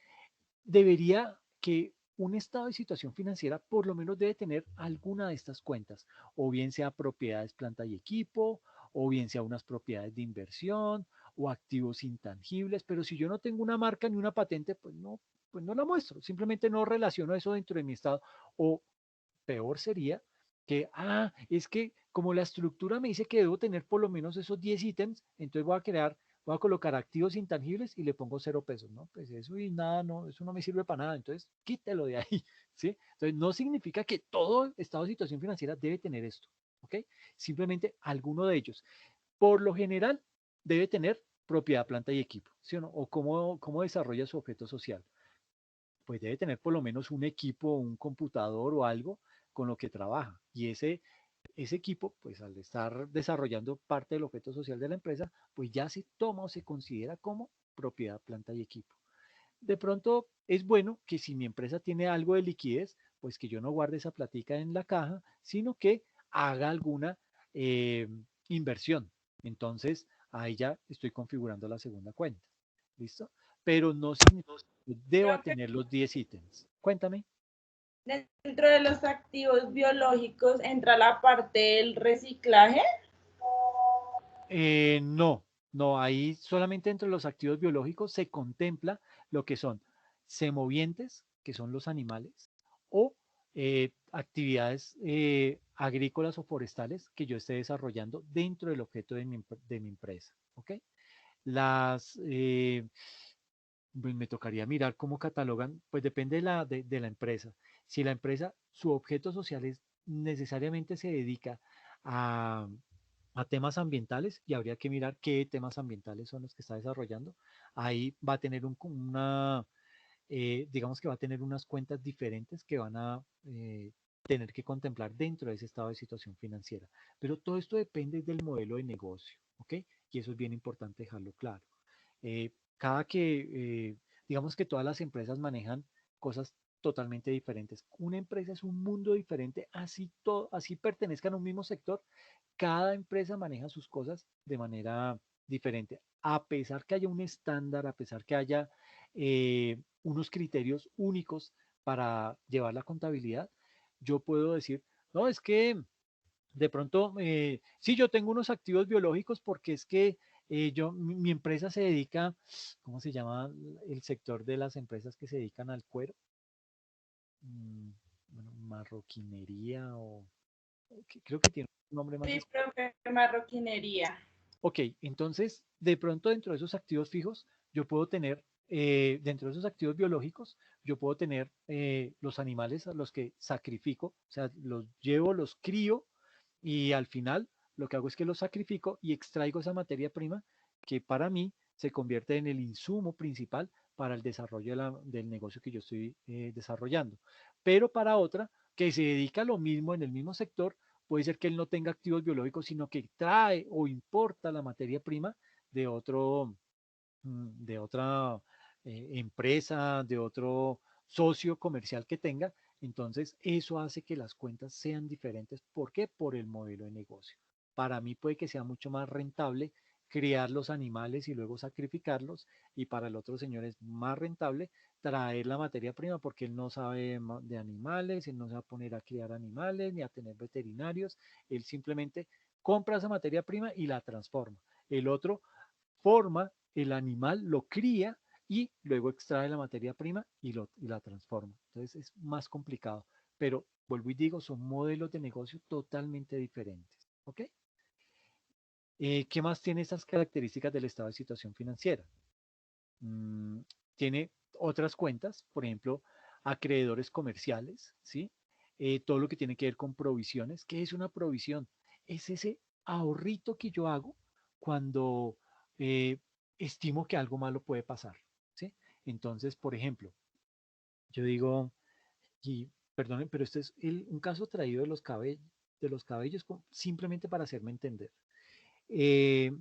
debería que un estado de situación financiera por lo menos debe tener alguna de estas cuentas, o bien sea propiedades, planta y equipo, o bien sea unas propiedades de inversión o activos intangibles, pero si yo no tengo una marca ni una patente, pues no la muestro, simplemente no relaciono eso dentro de mi estado. O peor sería que, es que como la estructura me dice que debo tener por lo menos esos 10 ítems, entonces voy a colocar activos intangibles y le pongo 0 pesos, ¿no? Pues eso y nada, no, eso no me sirve para nada, entonces quítelo de ahí, ¿sí? Entonces no significa que todo estado de situación financiera debe tener esto, ¿ok? Simplemente alguno de ellos. Por lo general, debe tener propiedad, planta y equipo, ¿sí o no? O cómo desarrolla su objeto social. Pues debe tener por lo menos un equipo, un computador o algo con lo que trabaja. Y ese equipo, pues al estar desarrollando parte del objeto social de la empresa, pues ya se toma o se considera como propiedad, planta y equipo. De pronto es bueno que si mi empresa tiene algo de liquidez, pues que yo no guarde esa platica en la caja, sino que haga alguna eh, inversión. Entonces, ahí ya estoy configurando la segunda cuenta. ¿Listo? Pero no significa que deba Profe, tener los 10 ítems. Cuéntame. dentro de los activos biológicos entra la parte del reciclaje. No, no, ahí solamente entre los activos biológicos se contempla lo que son semovientes, que son los animales, o actividades agrícolas o forestales que yo esté desarrollando dentro del objeto de mi empresa. ¿Ok? Las, pues me tocaría mirar cómo catalogan, pues depende de la empresa. Si la empresa, su objeto social es necesariamente se dedica a, a temas ambientales y habría que mirar qué temas ambientales son los que está desarrollando. Ahí va a tener digamos que va a tener unas cuentas diferentes que van a tener que contemplar dentro de ese estado de situación financiera. Pero todo esto depende del modelo de negocio, ¿ok? Y eso es bien importante dejarlo claro. Cada que, digamos que todas las empresas manejan cosas totalmente diferentes. Una empresa es un mundo diferente, así pertenezcan a un mismo sector, cada empresa maneja sus cosas de manera diferente. A pesar que haya un estándar, a pesar que haya unos criterios únicos para llevar la contabilidad, yo puedo decir, no, es que de pronto, sí, yo tengo unos activos biológicos porque es que mi empresa se dedica, ¿cómo se llama el sector de las empresas que se dedican al cuero? Mm, bueno, marroquinería creo que tiene un nombre más. Sí, profe, marroquinería. Ok, entonces, de pronto dentro de esos activos fijos, yo puedo tener, dentro de esos activos biológicos, yo puedo tener los animales a los que sacrifico, o sea, los llevo, los crío y al final lo que hago es que los sacrifico y extraigo esa materia prima que para mí se convierte en el insumo principal para el desarrollo del negocio que yo estoy desarrollando. Pero para otra que se dedica a lo mismo en el mismo sector, puede ser que él no tenga activos biológicos, sino que trae o importa la materia prima de de otra empresa, de otro socio comercial que tenga. Entonces, eso hace que las cuentas sean diferentes. ¿Por qué? Por el modelo de negocio. Para mí puede que sea mucho más rentable criar los animales y luego sacrificarlos, y para el otro señor es más rentable traer la materia prima porque él no sabe de animales, él no se va a poner a criar animales ni a tener veterinarios, él simplemente compra esa materia prima y la transforma. El otro forma el animal, lo cría y luego extrae la materia prima y la transforma. Entonces es más complicado. pero vuelvo y digo, son modelos de negocio totalmente diferentes. ¿Ok? ¿Qué más tiene estas características del estado de situación financiera? Mm, tiene otras cuentas, por ejemplo, acreedores comerciales, ¿sí? Todo lo que tiene que ver con provisiones. ¿Qué es una provisión? Es ese ahorrito que yo hago cuando eh, estimo que algo malo puede pasar, ¿sí? Entonces, por ejemplo, yo digo, y perdonen, pero este es un caso traído de los cabellos simplemente para hacerme entender. Eh,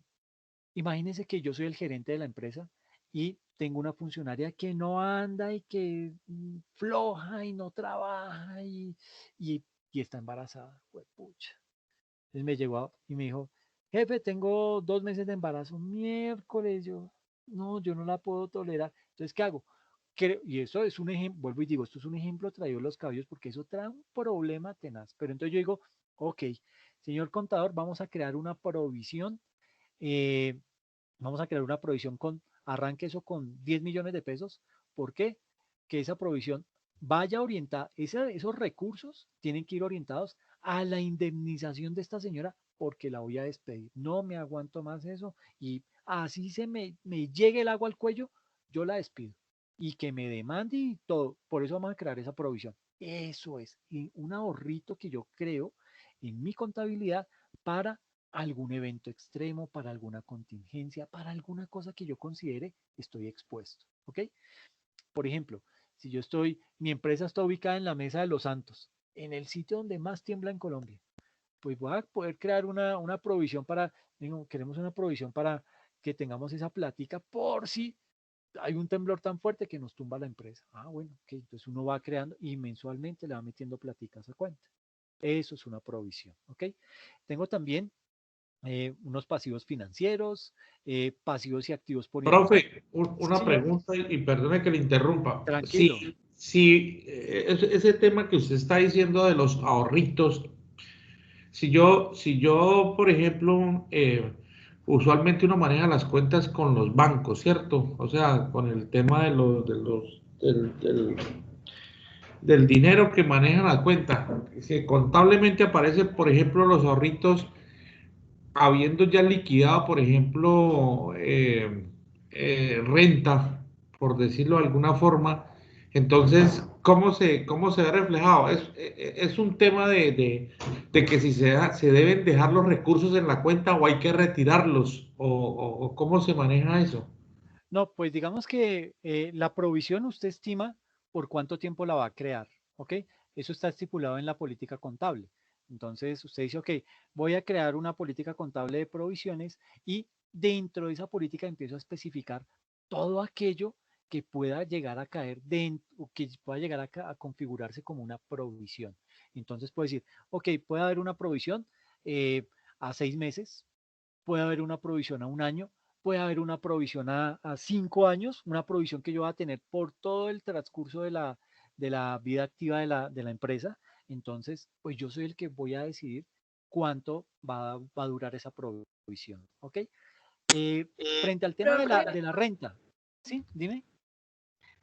Imagínense que yo soy el gerente de la empresa y tengo una funcionaria que no anda y que floja y no trabaja y, y está embarazada. Pucha. Entonces me llegó y me dijo, jefe, tengo 2 meses de embarazo. Miércoles, yo no la puedo tolerar. Entonces, ¿qué hago? Y eso es un ejemplo, vuelvo y digo, esto es un ejemplo traído de los cabellos porque eso trae un problema tenaz. Pero entonces yo digo, ok, señor contador, vamos a crear una provisión. eh, Vamos a crear una provisión arranque eso con 10 millones de pesos. ¿Por qué? Que esa provisión vaya orientada, esos recursos tienen que ir orientados a la indemnización de esta señora porque la voy a despedir. No me aguanto más eso y así me llegue el agua al cuello, yo la despido y que me demande y todo. Por eso vamos a crear esa provisión. Eso es, y un ahorrito que yo creo en mi contabilidad para algún evento extremo, para alguna contingencia, para alguna cosa que yo considere estoy expuesto. ¿Ok? Por ejemplo, si mi empresa está ubicada en la Mesa de los Santos, en el sitio donde más tiembla en Colombia, pues voy a poder crear una provisión queremos una provisión para que tengamos esa plática por si hay un temblor tan fuerte que nos tumba la empresa. Ah, bueno, ok, entonces uno va creando y mensualmente le va metiendo plática a esa cuenta. Eso es una provisión, ¿ok? Tengo también unos pasivos financieros, pasivos y activos por inversión. Profe, Sí, una señor, pregunta y perdone que le interrumpa. tranquilo. Si ese tema que usted está diciendo de los ahorritos, si yo, por ejemplo, usualmente uno maneja las cuentas con los bancos, ¿cierto? O sea, con el tema del dinero que maneja la cuenta. Si contablemente aparece, por ejemplo, los ahorritos habiendo ya liquidado, por ejemplo, renta, por decirlo de alguna forma, entonces, ¿cómo se ve reflejado? Es un tema de que si se deben dejar los recursos en la cuenta o hay que retirarlos, o cómo se maneja eso. No, pues digamos que la provisión usted estima por cuánto tiempo la va a crear, ¿ok? Eso está estipulado en la política contable. Entonces usted dice, ok, voy a crear una política contable de provisiones y dentro de esa política empiezo a especificar todo aquello que pueda llegar a caer dentro, o que pueda llegar a configurarse como una provisión. Entonces puedo decir, ok, puede haber una provisión eh, a 6 meses, puede haber una provisión a un año, puede haber una provisión a 5 años, una provisión que yo voy a tener por todo el transcurso de la vida activa de la empresa. Entonces, pues yo soy el que voy a decidir cuánto va a durar esa provisión. ¿Ok? Eh, Frente al tema de la, Profe, de la renta, ¿sí? Dime.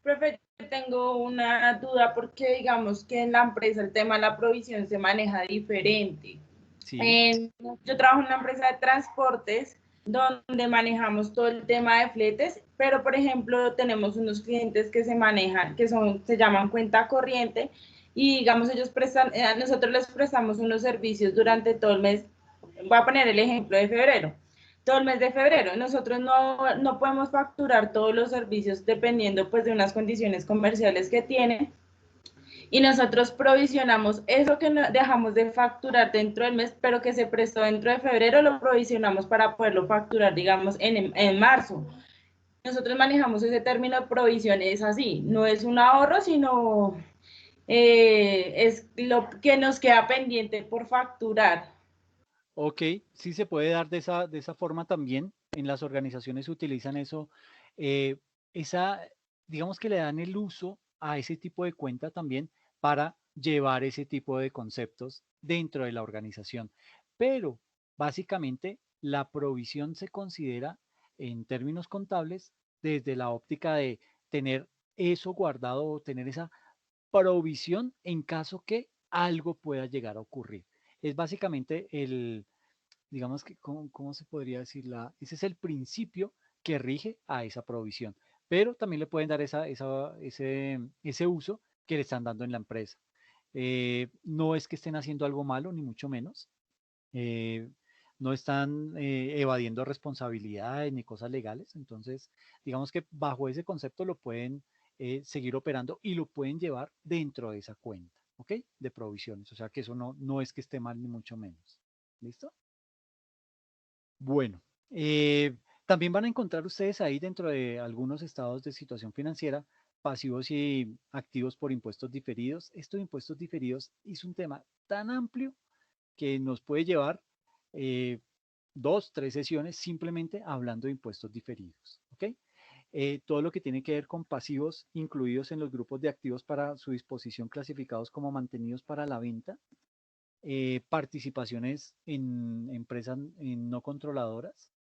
profe, yo tengo una duda porque digamos que en la empresa el tema de la provisión se maneja diferente. Sí, Yo trabajo en una empresa de transportes donde manejamos todo el tema de fletes, pero por ejemplo tenemos unos clientes que se manejan, se llaman cuenta corriente y digamos ellos prestan, nosotros les prestamos unos servicios durante todo el mes. Voy a poner el ejemplo de febrero. Todo el mes de febrero. Nosotros no podemos facturar todos los servicios dependiendo pues de unas condiciones comerciales que tienen y nosotros provisionamos eso que dejamos de facturar dentro del mes, pero que se prestó dentro de febrero, lo provisionamos para poderlo facturar, digamos, en marzo. Nosotros manejamos ese término de provisión, es así, no es un ahorro, sino es lo que nos queda pendiente por facturar. ok, sí se puede dar de esa forma también. En las organizaciones utilizan eso. eh, esa, digamos que le dan el uso a ese tipo de cuenta también para llevar ese tipo de conceptos dentro de la organización. Pero básicamente la provisión se considera en términos contables desde la óptica de tener eso guardado o tener esa provisión en caso que algo pueda llegar a ocurrir. Es básicamente el, digamos que, ¿cómo se podría decir? Ese es el principio que rige a esa provisión, pero también le pueden dar ese uso que le están dando en la empresa. No es que estén haciendo algo malo, ni mucho menos. eh, no están evadiendo responsabilidades ni cosas legales. Entonces, digamos que bajo ese concepto lo pueden seguir operando y lo pueden llevar dentro de esa cuenta, ¿ok? De provisiones. O sea que eso no es que esté mal ni mucho menos. ¿Listo? Bueno, también van a encontrar ustedes ahí dentro de algunos estados de situación financiera pasivos y activos por impuestos diferidos. Estos impuestos diferidos es un tema tan amplio que nos puede llevar eh, 2, 3 sesiones simplemente hablando de impuestos diferidos. ¿Ok? Todo lo que tiene que ver con pasivos incluidos en los grupos de activos para su disposición clasificados como mantenidos para la venta, participaciones en empresas no controladoras,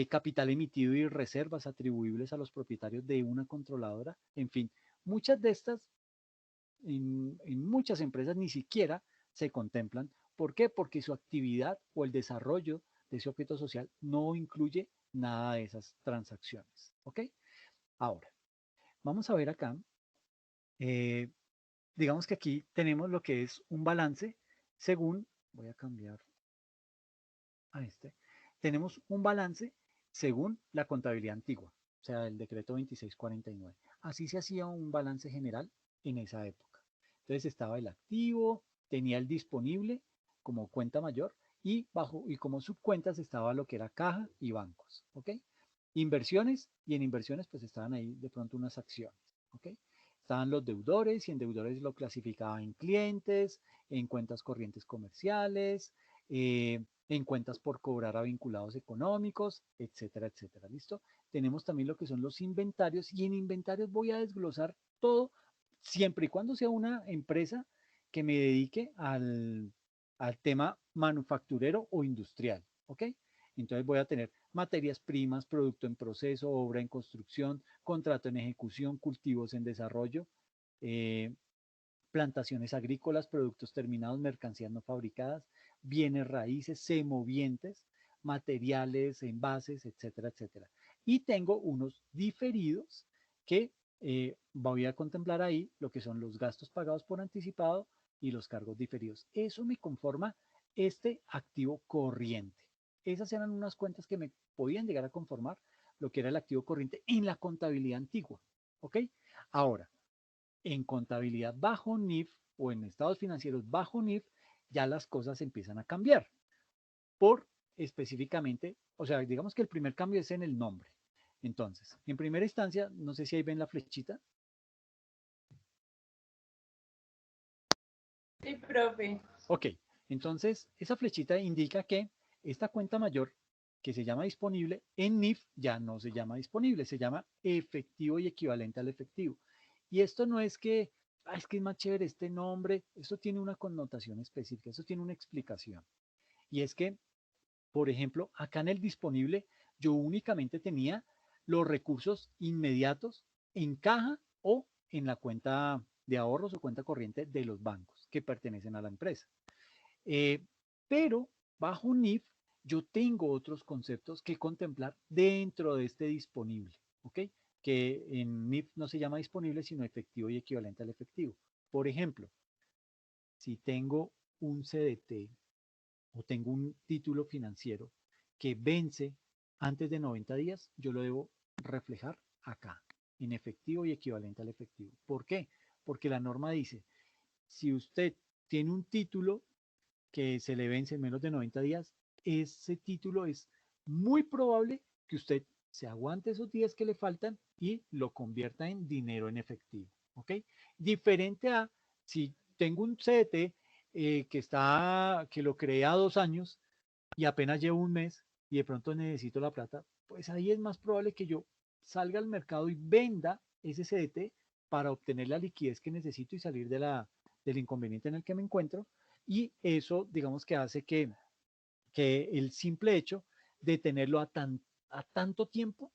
capital emitido y reservas atribuibles a los propietarios de una controladora, en fin, muchas de estas en muchas empresas ni siquiera se contemplan. ¿Por qué? Porque su actividad o el desarrollo de ese objeto social no incluye nada de esas transacciones. ¿Ok? Ahora, vamos a ver acá. eh, digamos que aquí tenemos lo que es un balance según, voy a cambiar a este, tenemos un balance según la contabilidad antigua, o sea, el decreto 2649. Así se hacía un balance general en esa época. Entonces estaba el activo, tenía el disponible como cuenta mayor y como subcuentas estaba lo que era caja y bancos, ¿ok? Inversiones, y en inversiones pues estaban ahí de pronto unas acciones, ¿ok? Estaban los deudores y en deudores lo clasificaba en clientes, en cuentas corrientes comerciales, en cuentas por cobrar a vinculados económicos, etcétera, etcétera. ¿Listo? Tenemos también lo que son los inventarios y en inventarios voy a desglosar todo siempre y cuando sea una empresa que me dedique al tema manufacturero o industrial. ¿Ok? Entonces voy a tener materias primas, producto en proceso, obra en construcción, contrato en ejecución, cultivos en desarrollo, eh, plantaciones agrícolas, productos terminados, mercancías no fabricadas, bienes raíces, semovientes, materiales, envases, etcétera, etcétera. Y tengo unos diferidos que voy a contemplar ahí lo que son los gastos pagados por anticipado y los cargos diferidos. Eso me conforma este activo corriente. Esas eran unas cuentas que me podían llegar a conformar lo que era el activo corriente en la contabilidad antigua. ¿Ok? Ahora, en contabilidad bajo NIF o en estados financieros bajo NIF, ya las cosas empiezan a cambiar. Por específicamente, o sea, digamos que el primer cambio es en el nombre. Entonces, en primera instancia, no sé si ahí ven la flechita. Sí, profe. Ok, entonces esa flechita indica que esta cuenta mayor que se llama disponible en NIF ya no se llama disponible, se llama efectivo y equivalente al efectivo. Y esto no es que, es que es más chévere este nombre, esto tiene una connotación específica, esto tiene una explicación. Y es que, por ejemplo, acá en el disponible yo únicamente tenía los recursos inmediatos en caja o en la cuenta de ahorros o cuenta corriente de los bancos que pertenecen a la empresa. Eh, pero bajo NIF yo tengo otros conceptos que contemplar dentro de este disponible, ¿ok? Que en NIF no se llama disponible, sino efectivo y equivalente al efectivo. Por ejemplo, si tengo un CDT o tengo un título financiero que vence antes de 90 días, yo lo debo reflejar acá, en efectivo y equivalente al efectivo. ¿Por qué? Porque la norma dice, si usted tiene un título que se le vence en menos de 90 días, ese título es muy probable que usted se aguante esos días que le faltan y lo convierta en dinero en efectivo. ¿Ok? Diferente a si tengo un CDT que lo creé a 2 años y apenas llevo un mes y de pronto necesito la plata, pues ahí es más probable que yo salga al mercado y venda ese CDT para obtener la liquidez que necesito y salir del inconveniente en el que me encuentro. Y eso, digamos que hace que el simple hecho de tenerlo a tanto tiempo,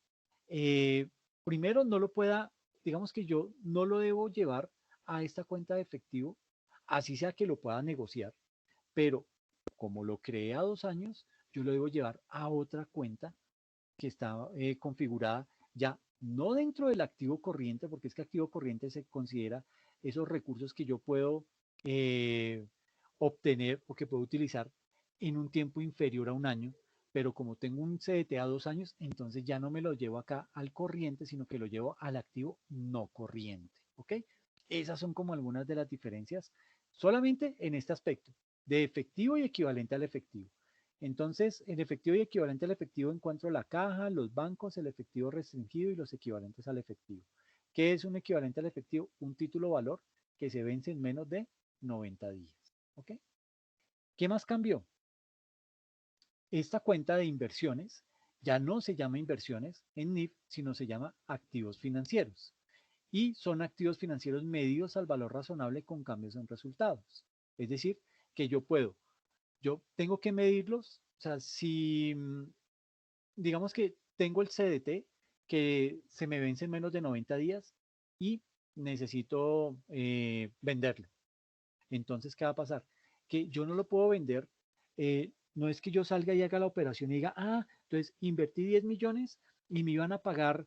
primero no lo pueda, digamos que yo no lo debo llevar a esta cuenta de efectivo, así sea que lo pueda negociar, pero como lo creé a 2 años, yo lo debo llevar a otra cuenta que está configurada ya no dentro del activo corriente, porque es que activo corriente se considera esos recursos que yo puedo eh, obtener o que puedo utilizar en un tiempo inferior a 1 año, pero como tengo un CDT a 2 años, entonces ya no me lo llevo acá al corriente, sino que lo llevo al activo no corriente. ¿Ok? Esas son como algunas de las diferencias solamente en este aspecto de efectivo y equivalente al efectivo. Entonces, el efectivo y equivalente al efectivo encuentro la caja, los bancos, el efectivo restringido y los equivalentes al efectivo. ¿Qué es un equivalente al efectivo? Un título valor que se vence en menos de 90 días. ¿Ok? ¿Qué más cambió? Esta cuenta de inversiones ya no se llama inversiones en NIF, sino se llama activos financieros. Y son activos financieros medidos al valor razonable con cambios en resultados. Es decir, que yo tengo que medirlos, o sea, si digamos que tengo el CDT que se me vence en menos de 90 días y necesito venderlo. Entonces, ¿qué va a pasar? Que yo no lo puedo vender, no es que yo salga y haga la operación y diga, entonces invertí 10 millones y me iban a pagar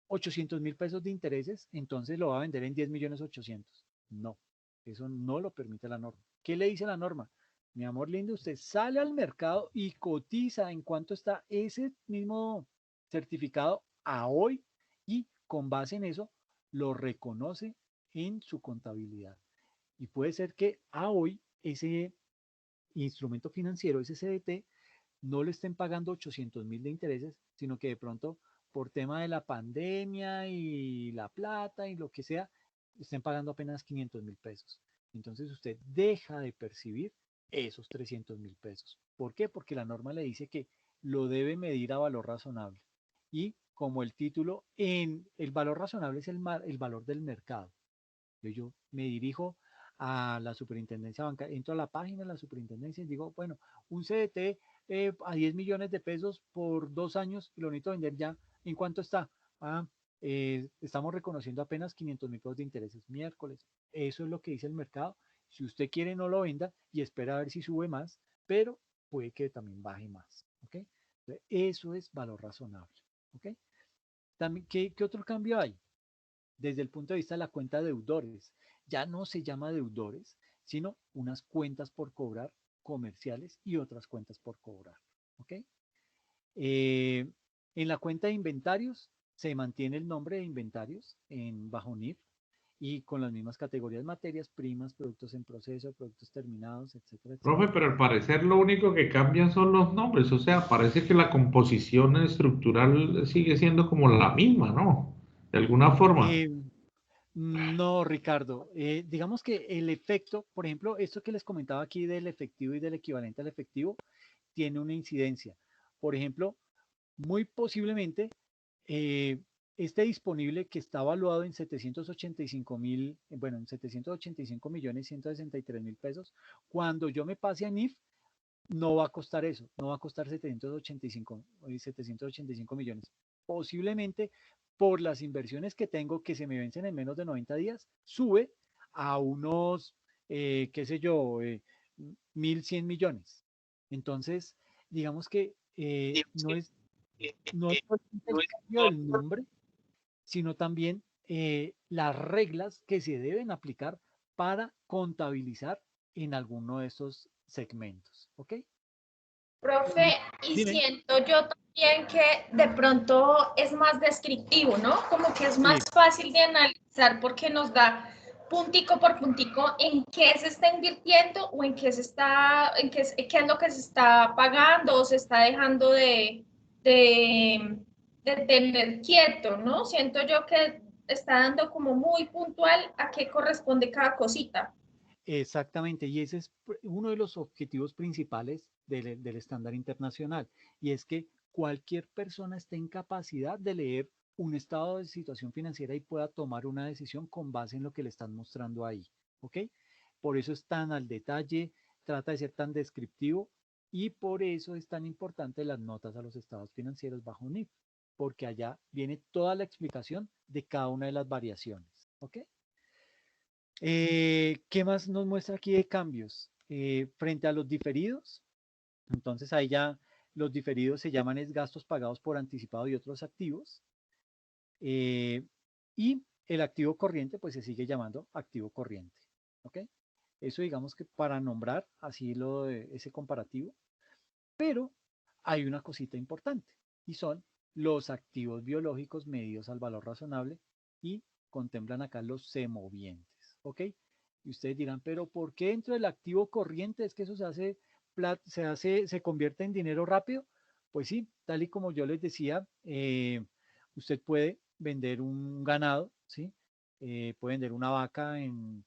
800.000 pesos de intereses, entonces lo va a vender en 10 millones 800. No, eso no lo permite la norma. ¿Qué le dice la norma? Mi amor lindo, usted sale al mercado y cotiza en cuánto está ese mismo certificado a hoy y con base en eso lo reconoce en su contabilidad. Y puede ser que a hoy ese instrumento financiero, ese CDT, no le estén pagando 800.000 de intereses, sino que de pronto por tema de la pandemia y la plata y lo que sea, estén pagando apenas 500.000 pesos. Entonces usted deja de percibir esos 300.000 pesos. ¿Por qué? Porque la norma le dice que lo debe medir a valor razonable. Y como el título, en el valor razonable es el valor del mercado. Yo me dirijo a la superintendencia bancaria, entro a la página de la superintendencia y digo, bueno, un CDT a 10 millones de pesos por 2 años y lo necesito vender ya. ¿En cuánto está? Estamos reconociendo apenas 500.000 pesos de intereses miércoles. Eso es lo que dice el mercado. Si usted quiere, no lo venda y espera a ver si sube más, pero puede que también baje más. ¿Ok? Entonces, eso es valor razonable. ¿Ok? También, ¿qué otro cambio hay? Desde el punto de vista de la cuenta de deudores. Ya no se llama deudores, sino unas cuentas por cobrar comerciales y otras cuentas por cobrar. ¿Ok? En la cuenta de inventarios se mantiene el nombre de inventarios bajo NIF y con las mismas categorías, materias primas, productos en proceso, productos terminados, etcétera, Profe, etcétera. pero al parecer lo único que cambian son los nombres, o sea, parece que la composición estructural sigue siendo como la misma, ¿no? De alguna forma. Eh, No, Ricardo. Digamos que el efecto, por ejemplo, esto que les comentaba aquí del efectivo y del equivalente al efectivo, tiene una incidencia. Por ejemplo, muy posiblemente esté disponible que está evaluado en 785.000, bueno, en 785.163.000 pesos. Cuando yo me pase a NIF, no va a costar eso, no va a costar 785 millones. Posiblemente por las inversiones que tengo que se me vencen en menos de 90 días, sube a unos, qué sé yo, 1.100 millones. Entonces, digamos que no es solamente el cambio del nombre, sino también las reglas que se deben aplicar para contabilizar en alguno de estos segmentos. ¿Ok? Profe, y Dime. siento yo también que de pronto es más descriptivo, ¿no? Como que es más Sí, fácil de analizar porque nos da puntico por puntico en qué se está invirtiendo o en qué se está, qué es lo que se está pagando o se está dejando de, de tener quieto, ¿no? Siento yo que está dando como muy puntual a qué corresponde cada cosita. exactamente. Y ese es uno de los objetivos principales del estándar internacional. Y es que cualquier persona esté en capacidad de leer un estado de situación financiera y pueda tomar una decisión con base en lo que le están mostrando ahí. ¿Ok? Por eso es tan al detalle, trata de ser tan descriptivo y por eso es tan importante las notas a los estados financieros bajo NIF, porque allá viene toda la explicación de cada una de las variaciones. ¿Ok? ¿Qué más nos muestra aquí de cambios? Frente a los diferidos, entonces ahí ya los diferidos se llaman es gastos pagados por anticipado y otros activos. Y el activo corriente pues se sigue llamando activo corriente. ¿Ok? Eso digamos que para nombrar así ese comparativo. Pero hay una cosita importante y son los activos biológicos medidos al valor razonable y contemplan acá los semovientes, ¿ok? Y ustedes dirán, pero ¿por qué dentro del activo corriente es que eso se convierte en dinero rápido? Pues sí, tal y como yo les decía, usted puede vender un ganado, ¿sí? Puede vender una vaca en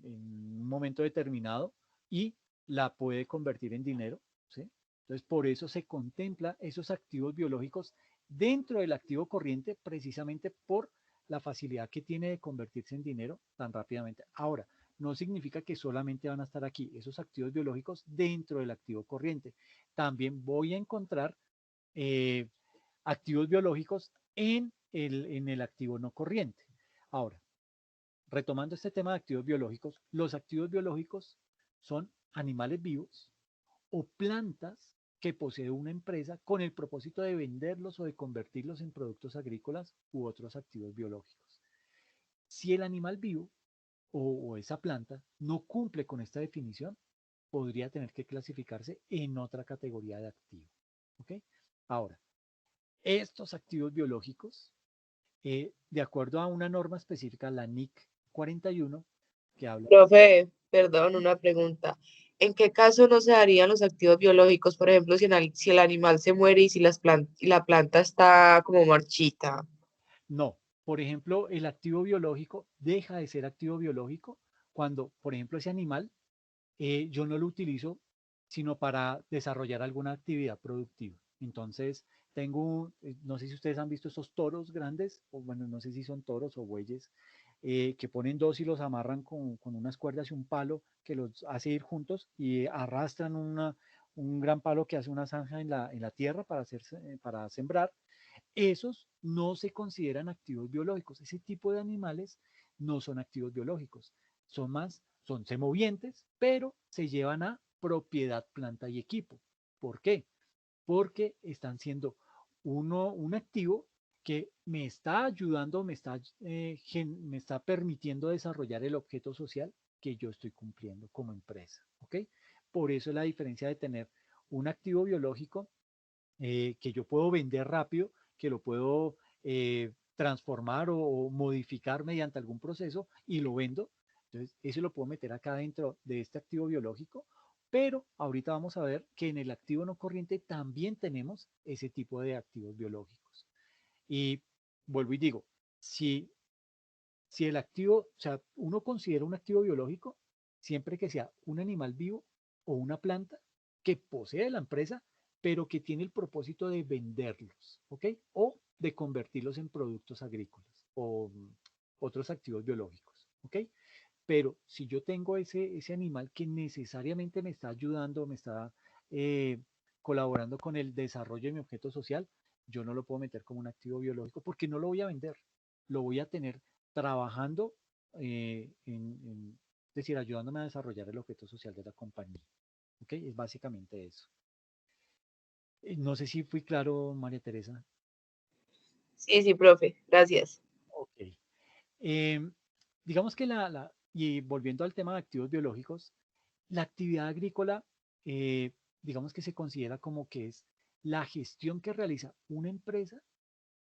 un momento determinado y la puede convertir en dinero, ¿sí? Entonces, por eso se contempla esos activos biológicos dentro del activo corriente, precisamente por la facilidad que tiene de convertirse en dinero tan rápidamente. Ahora, no significa que solamente van a estar aquí esos activos biológicos dentro del activo corriente. También voy a encontrar eh, activos biológicos en el activo no corriente. Ahora, retomando este tema de activos biológicos, los activos biológicos son animales vivos o plantas que posee una empresa con el propósito de venderlos o de convertirlos en productos agrícolas u otros activos biológicos. Si el animal vivo o esa planta no cumple con esta definición, podría tener que clasificarse en otra categoría de activo. ¿Ok? Ahora, estos activos biológicos, de acuerdo a una norma específica, la NIC 41, que habla... Profe, perdón, una pregunta. ¿En qué caso no se darían los activos biológicos? Por ejemplo, si el animal se muere y si y la planta está como marchita. No, por ejemplo, el activo biológico deja de ser activo biológico cuando, por ejemplo, ese animal yo no lo utilizo sino para desarrollar alguna actividad productiva. Entonces, no sé si ustedes han visto esos toros grandes, o bueno, no sé si son toros o bueyes, que ponen dos y los amarran con unas cuerdas y un palo que los hace ir juntos y arrastran un gran palo que hace una zanja en la tierra para sembrar. Esos no se consideran activos biológicos. Ese tipo de animales no son activos biológicos. Son semovientes, pero se llevan a propiedad, planta y equipo. ¿Por qué? Porque están siendo un activo que me está ayudando, me está permitiendo desarrollar el objeto social que yo estoy cumpliendo como empresa. ¿Ok? Por eso es la diferencia de tener un activo biológico que yo puedo vender rápido, que lo puedo transformar o modificar mediante algún proceso y lo vendo. Entonces, eso lo puedo meter acá dentro de este activo biológico, pero ahorita vamos a ver que en el activo no corriente también tenemos ese tipo de activos biológicos. Y vuelvo y digo, si, si el activo, o sea, uno considera un activo biológico siempre que sea un animal vivo o una planta que posee la empresa, pero que tiene el propósito de venderlos, ¿ok? O de convertirlos en productos agrícolas o otros activos biológicos, ¿ok? Pero si yo tengo ese animal que necesariamente me está ayudando, me está eh, colaborando con el desarrollo de mi objeto social, yo no lo puedo meter como un activo biológico porque no lo voy a vender, lo voy a tener trabajando, es decir, ayudándome a desarrollar el objeto social de la compañía. ¿Ok? Es básicamente eso. No sé si fui claro, María Teresa. Sí, sí, profe, gracias. Ok. Em, digamos que y volviendo al tema de activos biológicos, la actividad agrícola, digamos que se considera como que es la gestión que realiza una empresa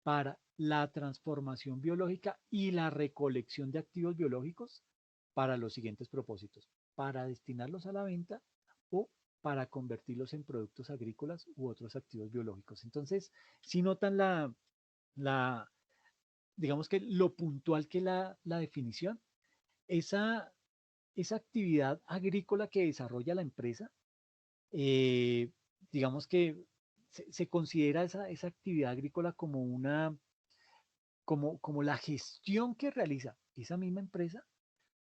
para la transformación biológica y la recolección de activos biológicos para los siguientes propósitos, para destinarlos a la venta o para convertirlos en productos agrícolas u otros activos biológicos. Entonces, si notan la digamos que lo puntual que la definición, esa, esa actividad agrícola que desarrolla la empresa, eh, digamos que se considera esa actividad agrícola como como la gestión que realiza esa misma empresa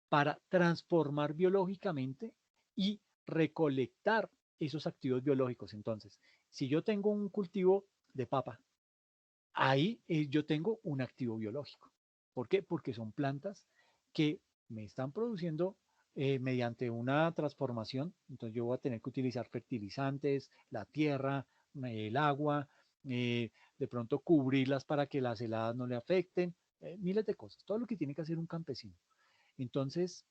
para transformar biológicamente y recolectar esos activos biológicos. Entonces, si yo tengo un cultivo de papa, ahí yo tengo un activo biológico. ¿Por qué? Porque son plantas que me están produciendo mediante una transformación. Entonces yo voy a tener que utilizar fertilizantes, la tierra, el agua, de pronto cubrirlas para que las heladas no le afecten, miles de cosas, todo lo que tiene que hacer un campesino. Entonces,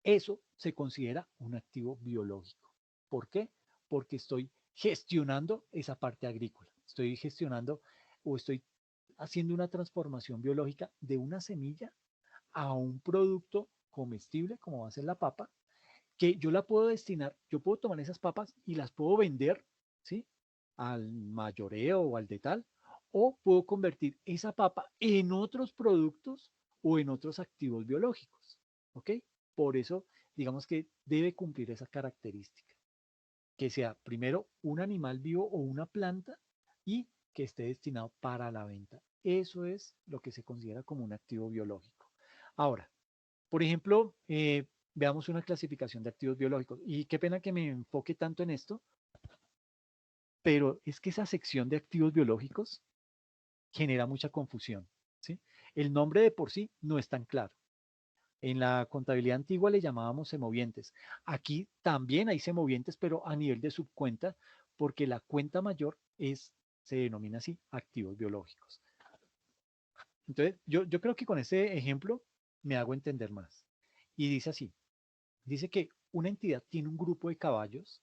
eso se considera un activo biológico. ¿Por qué? Porque estoy gestionando esa parte agrícola. Estoy gestionando o estoy haciendo una transformación biológica de una semilla a un producto comestible, como va a ser la papa, que yo la puedo destinar, yo puedo tomar esas papas y las puedo vender, ¿sí? Al mayoreo o al de tal, o puedo convertir esa papa en otros productos o en otros activos biológicos, ¿ok? Por eso, digamos que debe cumplir esa característica, que sea primero un animal vivo o una planta y que esté destinado para la venta. Eso es lo que se considera como un activo biológico. Ahora, por ejemplo, veamos una clasificación de activos biológicos. Y qué pena que me enfoque tanto en esto, pero es que esa sección de activos biológicos genera mucha confusión, ¿sí? El nombre de por sí no es tan claro. En la contabilidad antigua le llamábamos semovientes. Aquí también hay semovientes, pero a nivel de subcuenta, porque la cuenta mayor se denomina así, activos biológicos. Entonces, yo creo que con ese ejemplo me hago entender más. Y dice así, dice que una entidad tiene un grupo de caballos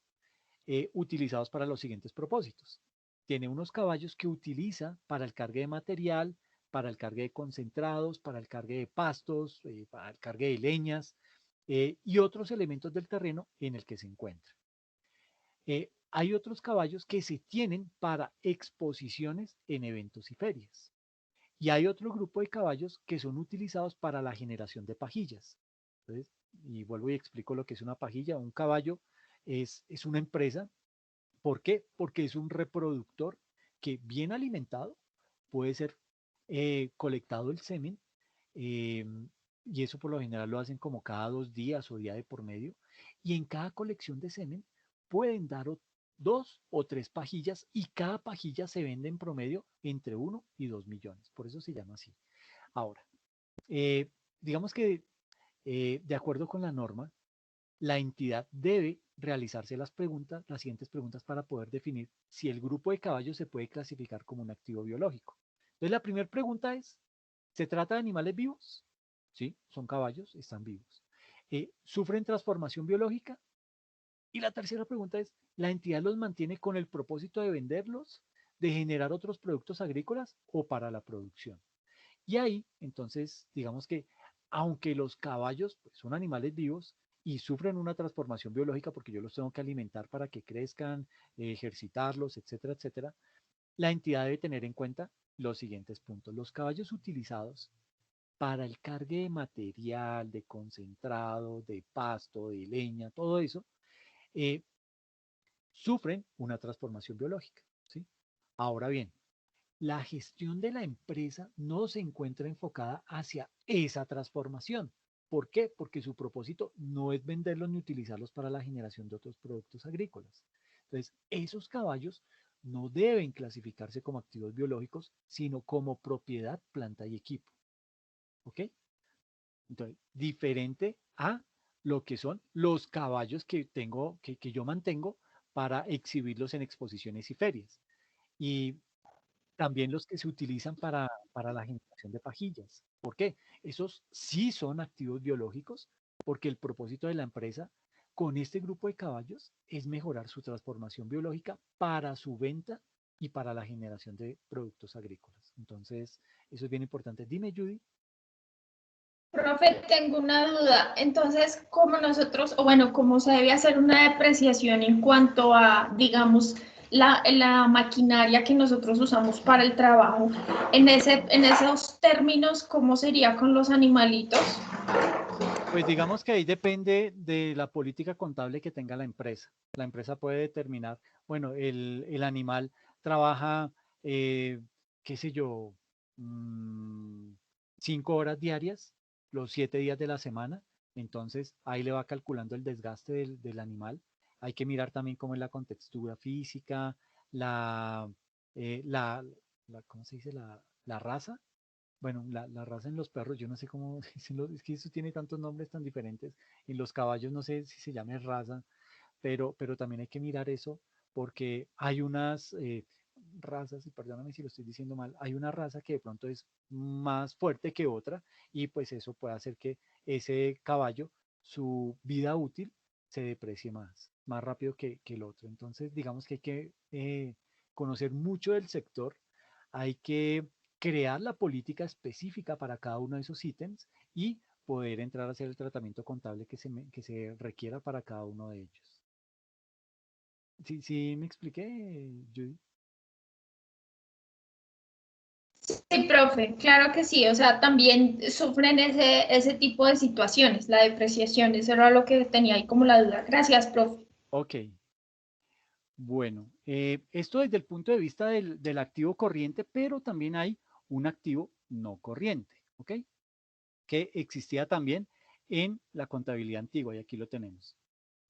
utilizados para los siguientes propósitos. Tiene unos caballos que utiliza para el cargue de material, para el cargue de concentrados, para el cargue de pastos, para el cargue de leñas y otros elementos del terreno en el que se encuentra. Hay otros caballos que se tienen para exposiciones en eventos y ferias. Y hay otro grupo de caballos que son utilizados para la generación de pajillas. Entonces, y vuelvo y explico lo que es una pajilla. Un caballo es una empresa. ¿Por qué? Porque es un reproductor que bien alimentado puede ser colectado el semen eh, y eso por lo general lo hacen como cada 2 días o día de por medio y en cada colección de semen pueden dar 2 o 3 pajillas y cada pajilla se vende en promedio entre 1 y 2 millones. Por eso se llama así. Ahora, eh, digamos que de acuerdo con la norma, la entidad debe realizarse las siguientes preguntas para poder definir si el grupo de caballos se puede clasificar como un activo biológico. Entonces, la primera pregunta es, ¿se trata de animales vivos? Sí, son caballos, están vivos. ¿Sufren transformación biológica? Y la tercera pregunta es, ¿la entidad los mantiene con el propósito de venderlos, de generar otros productos agrícolas o para la producción? Y ahí, entonces, digamos que aunque los caballos pues, son animales vivos y sufren una transformación biológica porque yo los tengo que alimentar para que crezcan, ejercitarlos, etcétera, etcétera, la entidad debe tener en cuenta los siguientes puntos. Los caballos utilizados para el cargue de material, de concentrado, de pasto, de leña, todo eso, eh, sufren una transformación biológica, ¿sí? Ahora bien, la gestión de la empresa no se encuentra enfocada hacia esa transformación. ¿Por qué? Porque su propósito no es venderlos ni utilizarlos para la generación de otros productos agrícolas. Entonces, esos caballos no deben clasificarse como activos biológicos, sino como propiedad, planta y equipo. ¿Ok? Entonces, diferente a lo que son los caballos que tengo, que yo mantengo para exhibirlos en exposiciones y ferias. Y también los que se utilizan para la generación de pajillas. ¿Por qué? Esos sí son activos biológicos porque el propósito de la empresa con este grupo de caballos es mejorar su transformación biológica para su venta y para la generación de productos agrícolas. Entonces, eso es bien importante. Dime, Judy. Profe, tengo una duda. Entonces, ¿cómo nosotros, o bueno, cómo se debe hacer una depreciación en cuanto a, digamos, la maquinaria que nosotros usamos para el trabajo? En esos términos, ¿cómo sería con los animalitos? Pues digamos que ahí depende de la política contable que tenga la empresa. La empresa puede determinar, bueno, el animal trabaja, eh, qué sé yo, 5 horas diarias, los 7 días de la semana. Entonces ahí le va calculando el desgaste del animal. Hay que mirar también cómo es la contextura física, la, ¿cómo se dice? La raza bueno, la raza en los perros, yo no sé cómo, es que eso tiene tantos nombres tan diferentes. En los caballos no sé si se llama raza, pero también hay que mirar eso porque hay unas razas, y perdóname si lo estoy diciendo mal, hay una raza que de pronto es más fuerte que otra y pues eso puede hacer que ese caballo, su vida útil se deprecie más rápido que el otro. Entonces, digamos que hay que conocer mucho del sector, hay que crear la política específica para cada uno de esos ítems y poder entrar a hacer el tratamiento contable que se requiera para cada uno de ellos. Sí, sí, me expliqué, Judy. Sí, profe, claro que sí, o sea, también sufren ese tipo de situaciones, la depreciación, eso era lo que tenía ahí como la duda. Gracias, profe. Ok, bueno, esto desde el punto de vista del activo corriente, pero también hay un activo no corriente, ¿ok? Que existía también en la contabilidad antigua y aquí lo tenemos.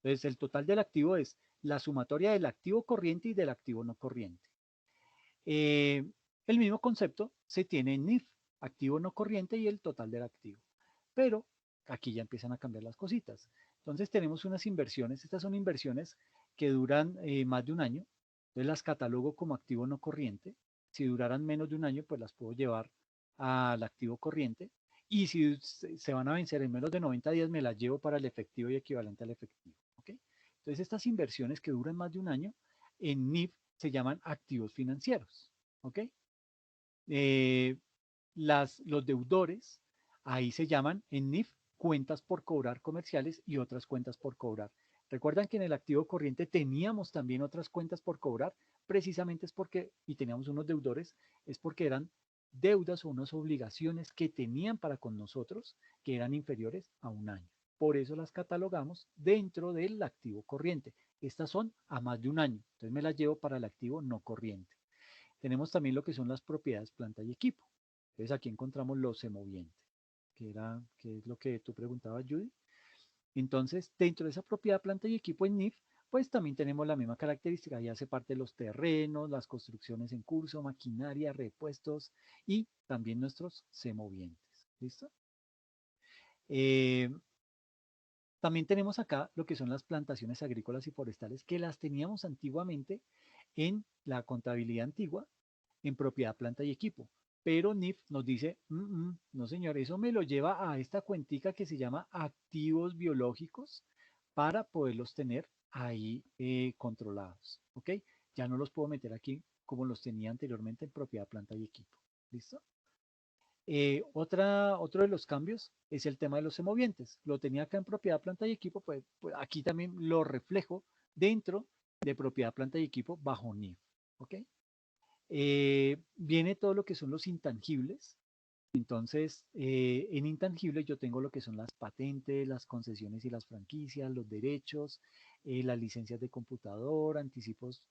Entonces, el total del activo es la sumatoria del activo corriente y del activo no corriente. Eh, el mismo concepto se tiene en NIF, activo no corriente y el total del activo. Pero aquí ya empiezan a cambiar las cositas. Entonces tenemos unas inversiones, estas son inversiones que duran más de un año, entonces las catalogo como activo no corriente. Si duraran menos de un año, pues las puedo llevar al activo corriente. Y si se van a vencer en menos de 90 días, me las llevo para el efectivo y equivalente al efectivo. ¿Ok? Entonces estas inversiones que duran más de un año en NIF se llaman activos financieros. ¿Ok? Eh, los deudores, ahí se llaman en NIF cuentas por cobrar comerciales y otras cuentas por cobrar. Recuerdan que en el activo corriente teníamos también otras cuentas por cobrar, precisamente es porque, y teníamos unos deudores, es porque eran deudas o unas obligaciones que tenían para con nosotros que eran inferiores a un año. Por eso las catalogamos dentro del activo corriente. Estas son a más de un año, entonces me las llevo para el activo no corriente. Tenemos también lo que son las propiedades planta y equipo. Entonces aquí encontramos lo semoviente, que es lo que tú preguntabas, Judy. Entonces, dentro de esa propiedad planta y equipo en NIF, pues también tenemos la misma característica, ya hace parte de los terrenos, las construcciones en curso, maquinaria, repuestos y también nuestros semovientes. ¿Listo? Eh, también tenemos acá lo que son las plantaciones agrícolas y forestales, que las teníamos antiguamente en la contabilidad antigua, en propiedad, planta y equipo. Pero NIF nos dice, no señor, eso me lo lleva a esta cuentica que se llama activos biológicos para poderlos tener ahí controlados. ¿Ok? Ya no los puedo meter aquí como los tenía anteriormente en propiedad, planta y equipo. ¿Listo? Otro de los cambios es el tema de los semovientes. Lo tenía acá en propiedad, planta y equipo, pues aquí también lo reflejo dentro de propiedad, planta y equipo bajo NIF. ¿Ok? Viene todo lo que son los intangibles. Entonces, en intangibles yo tengo lo que son las patentes, las concesiones y las franquicias, los derechos, las licencias de computador, anticipos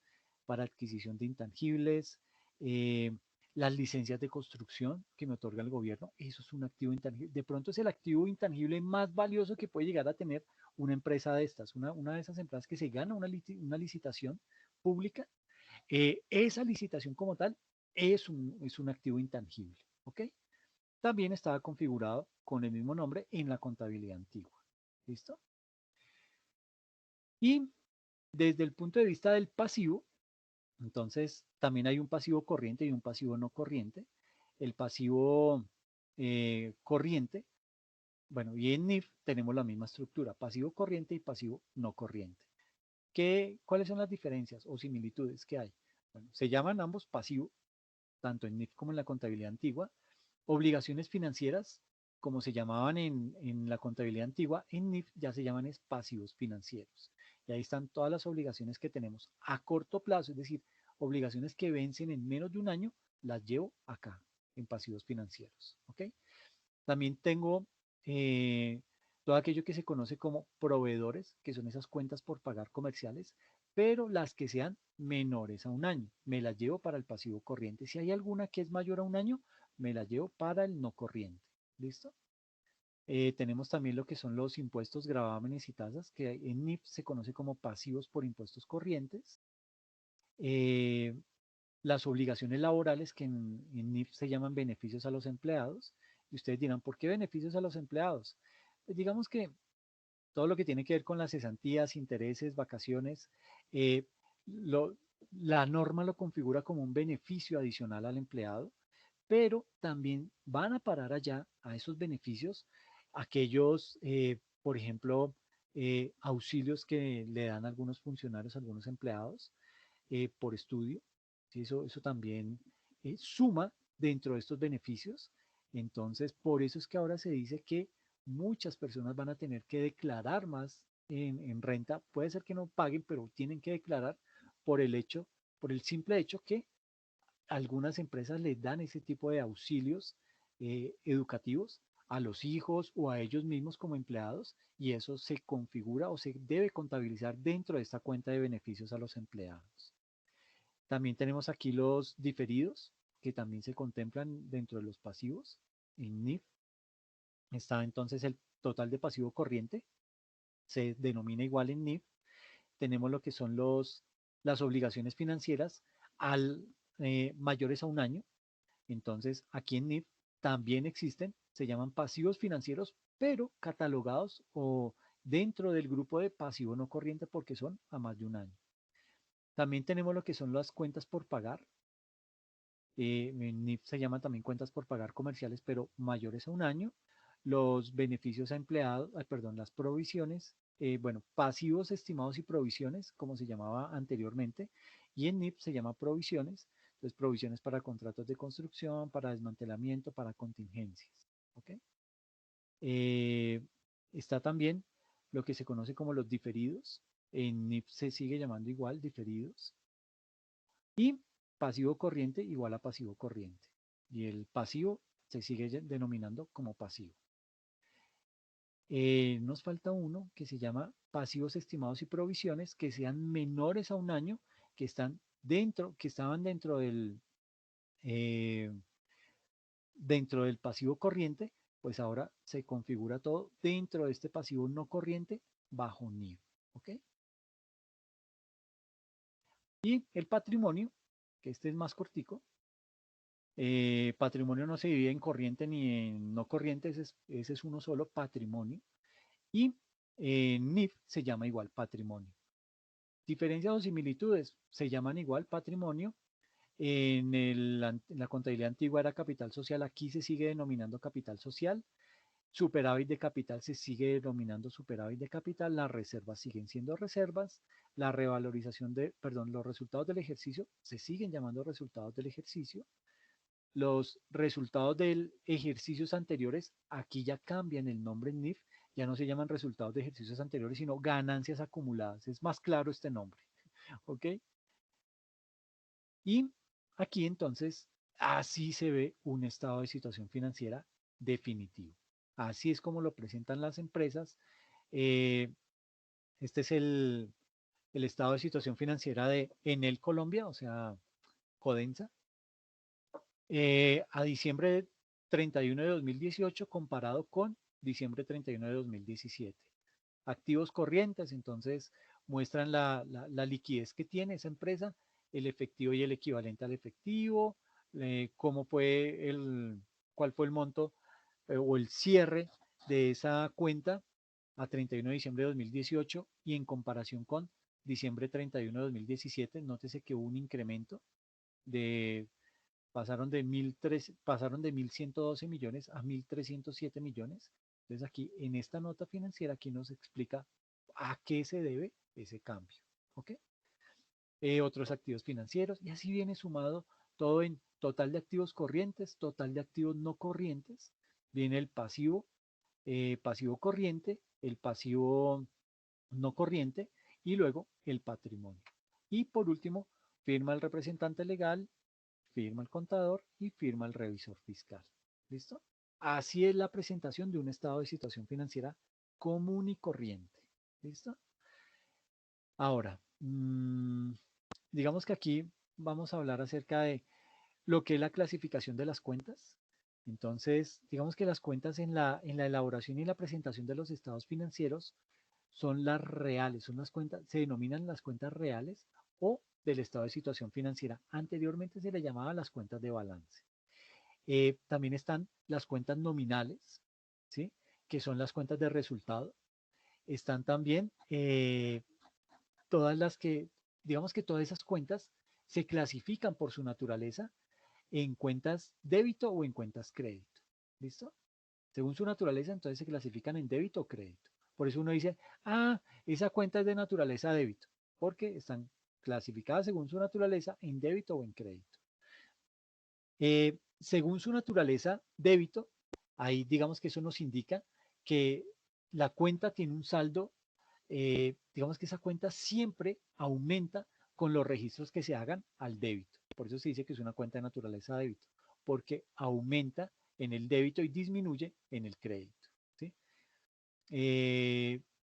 para adquisición de intangibles, eh, las licencias de construcción que me otorga el gobierno. Eso es un activo intangible. De pronto es el activo intangible más valioso que puede llegar a tener una empresa de estas, una de esas empresas que se gana una licitación pública. Esa licitación como tal es un activo intangible. ¿Ok? También estaba configurado con el mismo nombre en la contabilidad antigua. ¿Listo? Y desde el punto de vista del pasivo, entonces también hay un pasivo corriente y un pasivo no corriente. El pasivo corriente, bueno, y en NIF tenemos la misma estructura, pasivo corriente y pasivo no corriente. ¿Cuáles son las diferencias o similitudes que hay? Bueno, se llaman ambos pasivos, tanto en NIF como en la contabilidad antigua. Obligaciones financieras, como se llamaban en la contabilidad antigua, en NIF ya se llaman pasivos financieros. Y ahí están todas las obligaciones que tenemos a corto plazo, es decir, obligaciones que vencen en menos de un año, las llevo acá, en pasivos financieros. ¿Ok? También tengo todo aquello que se conoce como proveedores, que son esas cuentas por pagar comerciales, pero las que sean menores a un año, me las llevo para el pasivo corriente. Si hay alguna que es mayor a un año, me la llevo para el no corriente. ¿Listo? Tenemos también lo que son los impuestos, gravámenes y tasas, que en NIF se conoce como pasivos por impuestos corrientes. Eh, las obligaciones laborales que en NIF se llaman beneficios a los empleados. Y ustedes dirán, ¿por qué beneficios a los empleados? Pues digamos que todo lo que tiene que ver con las cesantías, intereses, vacaciones, eh, lo- la norma lo configura como un beneficio adicional al empleado, pero también van a parar allá a esos beneficios aquellos, por ejemplo, auxilios que le dan algunos funcionarios, algunos empleados por estudio. ¿Sí? Eso también suma dentro de estos beneficios. Entonces, por eso es que ahora se dice que muchas personas van a tener que declarar más en renta. Puede ser que no paguen, pero tienen que declarar por el hecho, por el simple hecho que algunas empresas les dan ese tipo de auxilios educativos a los hijos o a ellos mismos como empleados y eso se configura o se debe contabilizar dentro de esta cuenta de beneficios a los empleados. También tenemos aquí los diferidos que también se contemplan dentro de los pasivos. En NIF está entonces el total de pasivo corriente, se denomina igual en NIF. Tenemos lo que son las obligaciones financieras al mayores a un año. Entonces, aquí en NIF también existen, se llaman pasivos financieros, pero catalogados o dentro del grupo de pasivo no corriente porque son a más de un año. También tenemos lo que son las cuentas por pagar. En NIF se llaman también cuentas por pagar comerciales, pero mayores a un año. Los beneficios a empleados, perdón, las provisiones, bueno, pasivos estimados y provisiones, como se llamaba anteriormente, y en NIF se llama provisiones, entonces provisiones para contratos de construcción, para desmantelamiento, para contingencias. ¿Ok? Eh, Está también lo que se conoce como los diferidos, en NIF se sigue llamando igual, diferidos, y pasivo corriente igual a pasivo corriente. Y el pasivo se sigue denominando como pasivo. Nos falta uno que se llama pasivos estimados y provisiones que sean menores a un año, que están dentro, que estaban eh, dentro del pasivo corriente, pues ahora se configura todo dentro de este pasivo no corriente bajo NIF. ¿Ok? Y el patrimonio, que este es más cortico, patrimonio no se divide en corriente ni en no corriente, ese es uno solo, patrimonio. Y en NIF se llama igual patrimonio. Diferencias o similitudes se llaman igual patrimonio. En la contabilidad antigua era capital social, aquí se sigue denominando capital social. Superávit de capital se sigue denominando superávit de capital. Las reservas siguen siendo reservas. La revalorización de, perdón, los resultados del ejercicio se siguen llamando resultados del ejercicio. Los resultados de ejercicios anteriores, aquí ya cambian el nombre en NIF, ya no se llaman resultados de ejercicios anteriores, sino ganancias acumuladas. Es más claro este nombre, ¿ok? Y aquí entonces, así se ve un estado de situación financiera definitivo. Así es como lo presentan las empresas. Eh, este es el estado de situación financiera de Enel Colombia, o sea, Codensa, a diciembre 31 de 2018 comparado con diciembre 31 de 2017. Activos corrientes, entonces muestran la liquidez que tiene esa empresa, el efectivo y el equivalente al efectivo, cómo fue cuál fue el monto o el cierre de esa cuenta a 31 de diciembre de 2018 y en comparación con diciembre 31 de 2017, nótese que hubo un incremento de pasaron de 1.112 millones a 1.307 millones. Entonces aquí en esta nota financiera aquí nos explica a qué se debe ese cambio. ¿Ok? Otros activos financieros y así viene sumado todo en total de activos corrientes, total de activos no corrientes. Viene el pasivo, pasivo corriente, el pasivo no corriente y luego el patrimonio. Y por último, firma el representante legal, firma el contador y firma el revisor fiscal. ¿Listo? Así es la presentación de un estado de situación financiera común y corriente. ¿Listo? Ahora, digamos que aquí vamos a hablar acerca de lo que es la clasificación de las cuentas. Entonces, digamos que las cuentas en la elaboración y la presentación de los estados financieros son las reales, son las cuentas, se denominan las cuentas reales o del estado de situación financiera. Anteriormente se le llamaba las cuentas de balance. También están las cuentas nominales, ¿sí? Que son las cuentas de resultado. Están también todas las que, digamos que todas esas cuentas se clasifican por su naturaleza en cuentas débito o en cuentas crédito. ¿Listo? Según su naturaleza, entonces se clasifican en débito o crédito. Por eso uno dice, ah, esa cuenta es de naturaleza débito, porque están clasificadas según su naturaleza en débito o en crédito. Según su naturaleza débito, ahí digamos que eso nos indica que la cuenta tiene un saldo, digamos que esa cuenta siempre aumenta con los registros que se hagan al débito. Por eso se dice que es una cuenta de naturaleza débito, porque aumenta en el débito y disminuye en el crédito. ¿Sí?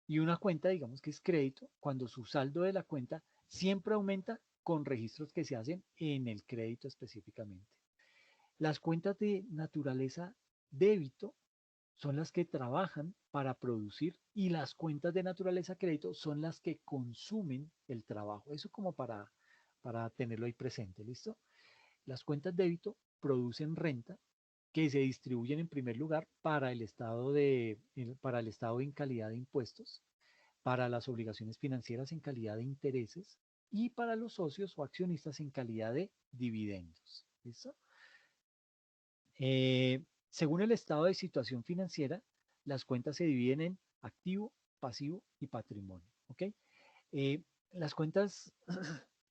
Y una cuenta, digamos que es crédito, cuando su saldo de la cuenta siempre aumenta con registros que se hacen en el crédito específicamente. Las cuentas de naturaleza débito son las que trabajan para producir y las cuentas de naturaleza crédito son las que consumen el trabajo. Eso como para tenerlo ahí presente, ¿listo? Las cuentas débito producen renta que se distribuyen en primer lugar para el para el Estado en calidad de impuestos, para las obligaciones financieras en calidad de intereses y para los socios o accionistas en calidad de dividendos. ¿Listo? Según el estado de situación financiera, las cuentas se dividen en activo, pasivo y patrimonio. ¿Ok? Las cuentas,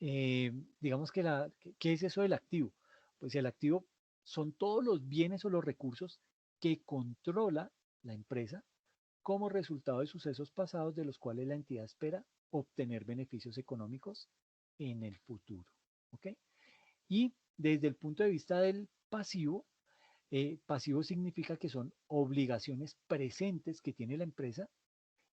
digamos que ¿qué es eso del activo? Pues el activo son todos los bienes o los recursos que controla la empresa como resultado de sucesos pasados de los cuales la entidad espera obtener beneficios económicos en el futuro. ¿Ok? Y desde el punto de vista del pasivo, pasivo significa que son obligaciones presentes que tiene la empresa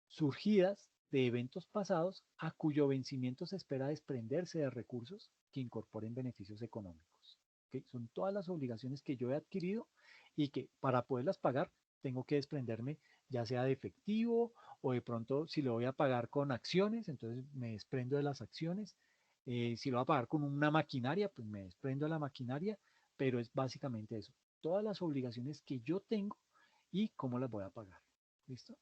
surgidas de eventos pasados a cuyo vencimiento se espera desprenderse de recursos que incorporen beneficios económicos. ¿Okay? Son todas las obligaciones que yo he adquirido y que para poderlas pagar tengo que desprenderme ya sea de efectivo o de pronto si lo voy a pagar con acciones, entonces me desprendo de las acciones. Si lo voy a pagar con una maquinaria, pues me desprendo de la maquinaria, pero es básicamente eso. Todas las obligaciones que yo tengo y cómo las voy a pagar. ¿Listo?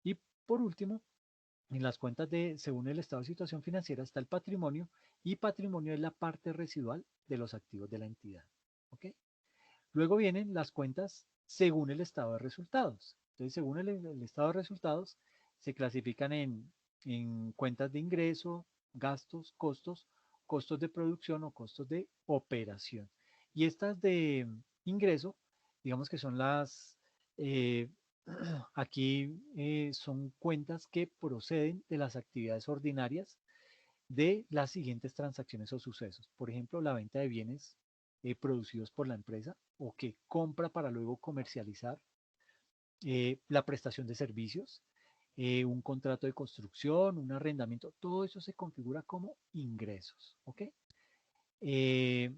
Y por último, en las cuentas según el estado de situación financiera está el patrimonio y patrimonio es la parte residual de los activos de la entidad. ¿Ok? Luego vienen las cuentas según el estado de resultados. Entonces, según el estado de resultados, se clasifican en cuentas de ingreso, gastos, costos de producción o costos de operación. Y estas de ingreso, digamos que son eh, aquí son cuentas que proceden de las actividades ordinarias de las siguientes transacciones o sucesos. Por ejemplo, la venta de bienes producidos por la empresa o que compra para luego comercializar, la prestación de servicios, un contrato de construcción, un arrendamiento, todo eso se configura como ingresos. ¿Ok? Eh,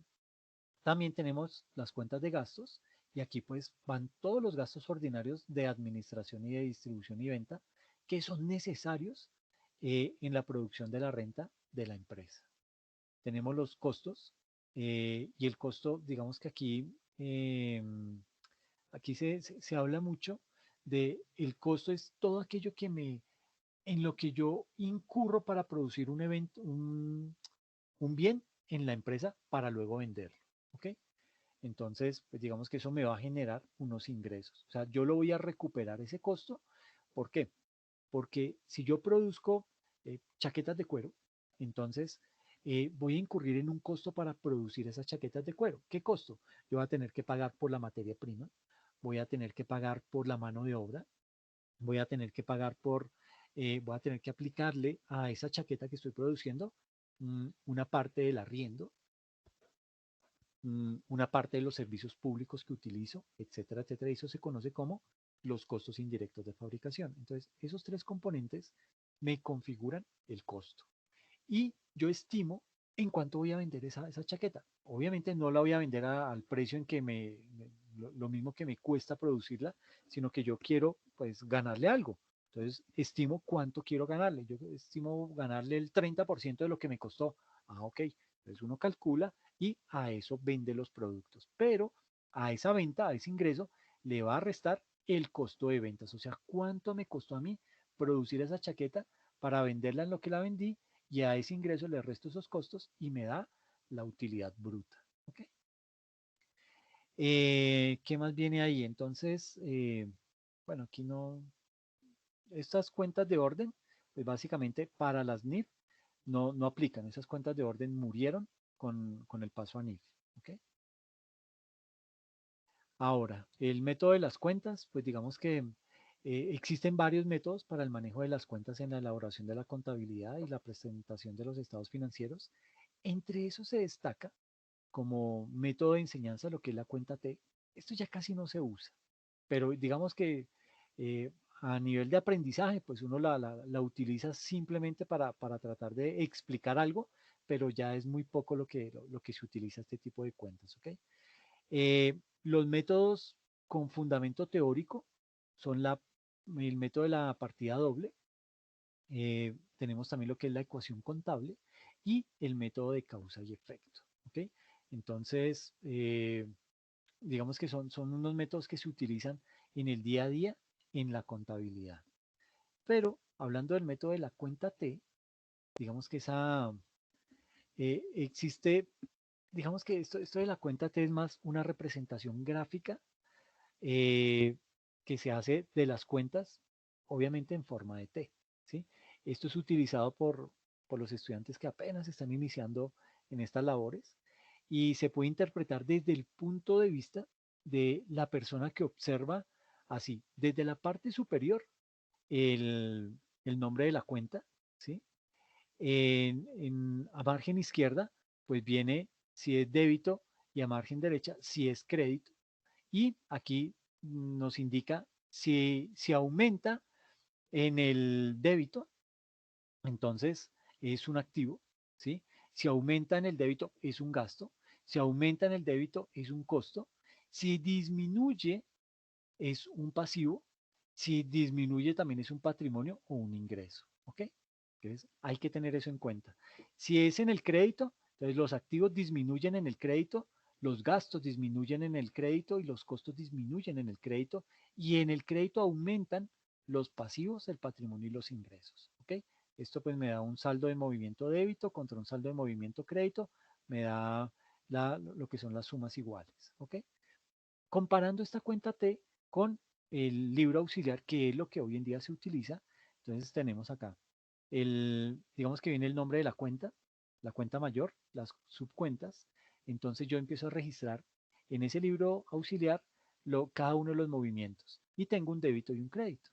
También tenemos las cuentas de gastos y aquí pues van todos los gastos ordinarios de administración y de distribución y venta que son necesarios en la producción de la renta de la empresa. Tenemos los costos y el costo, digamos que aquí se habla mucho de el costo es todo aquello en lo que yo incurro para producir un evento, un bien en la empresa para luego venderlo. ¿Ok? Entonces, pues digamos que eso me va a generar unos ingresos. O sea, yo lo voy a recuperar ese costo. ¿Por qué? Porque si yo produzco chaquetas de cuero, entonces voy a incurrir en un costo para producir esas chaquetas de cuero. ¿Qué costo? Yo voy a tener que pagar por la materia prima, voy a tener que pagar por la mano de obra, voy a tener que pagar voy a tener que aplicarle a esa chaqueta que estoy produciendo una parte del arriendo, una parte de los servicios públicos que utilizo, etcétera, etcétera. Eso se conoce como los costos indirectos de fabricación. Entonces, esos tres componentes me configuran el costo. Y yo estimo en cuánto voy a vender esa chaqueta. Obviamente no la voy a vender al precio en que lo mismo que me cuesta producirla, sino que yo quiero pues ganarle algo. Entonces, estimo cuánto quiero ganarle. Yo estimo ganarle el 30% de lo que me costó. Ah, ok. Entonces uno calcula y a eso vende los productos. Pero a esa venta, a ese ingreso, le va a restar el costo de ventas. O sea, cuánto me costó a mí producir esa chaqueta para venderla en lo que la vendí y a ese ingreso le resto esos costos y me da la utilidad bruta. ¿Ok? ¿Qué más viene ahí? Entonces, bueno, aquí no, estas cuentas de orden, pues básicamente para las NIF no aplican. Esas cuentas de orden murieron con el paso a NIF. ¿Ok? Ahora, el método de las cuentas, pues digamos que existen varios métodos para el manejo de las cuentas en la elaboración de la contabilidad y la presentación de los estados financieros. Entre esos se destaca como método de enseñanza lo que es la cuenta T. Esto ya casi no se usa, pero digamos que a nivel de aprendizaje, pues uno la utiliza simplemente para tratar de explicar algo, pero ya es muy poco lo que se utiliza este tipo de cuentas, ¿ok? Los métodos con fundamento teórico son el método de la partida doble. Tenemos también lo que es la ecuación contable y el método de causa y efecto. ¿Ok? Entonces, digamos que son unos métodos que se utilizan en el día a día en la contabilidad. Pero hablando del método de la cuenta T, digamos que existe, digamos que esto de la cuenta T es más una representación gráfica eh, que se hace de las cuentas, obviamente en forma de T. ¿Sí? Esto es utilizado por los estudiantes que apenas están iniciando en estas labores y se puede interpretar desde el punto de vista de la persona que observa así, desde la parte superior, el nombre de la cuenta, ¿sí? A margen izquierda, pues viene si es débito y a margen derecha si es crédito. Y aquí nos indica si aumenta en el débito, entonces es un activo, ¿sí? Si aumenta en el débito es un gasto, si aumenta en el débito es un costo, si disminuye es un pasivo, si disminuye también es un patrimonio o un ingreso, ¿ok? Entonces hay que tener eso en cuenta. Si es en el crédito, entonces los activos disminuyen en el crédito, los gastos disminuyen en el crédito y los costos disminuyen en el crédito y en el crédito aumentan los pasivos, el patrimonio y los ingresos, ¿ok? Esto pues me da un saldo de movimiento débito contra un saldo de movimiento crédito, me da lo que son las sumas iguales, ¿ok? Comparando esta cuenta T con el libro auxiliar, que es lo que hoy en día se utiliza, entonces tenemos acá, digamos que viene el nombre de la cuenta mayor, las subcuentas, entonces yo empiezo a registrar en ese libro auxiliar cada uno de los movimientos y tengo un débito y un crédito.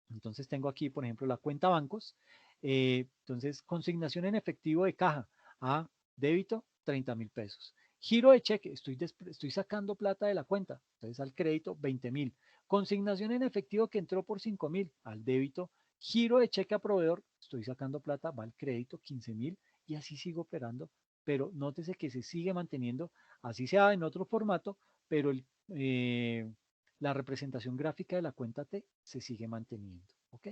Entonces tengo aquí, por ejemplo, la cuenta bancos, entonces consignación en efectivo de caja a débito 30.000 pesos. Giro de cheque, estoy sacando plata de la cuenta, entonces al crédito 20.000. Consignación en efectivo que entró por 5.000 al débito. Giro de cheque a proveedor, estoy sacando plata, va al crédito 15.000 y así sigo operando, pero nótese que se sigue manteniendo, así sea en otro formato, pero la representación gráfica de la cuenta T se sigue manteniendo. ¿Ok?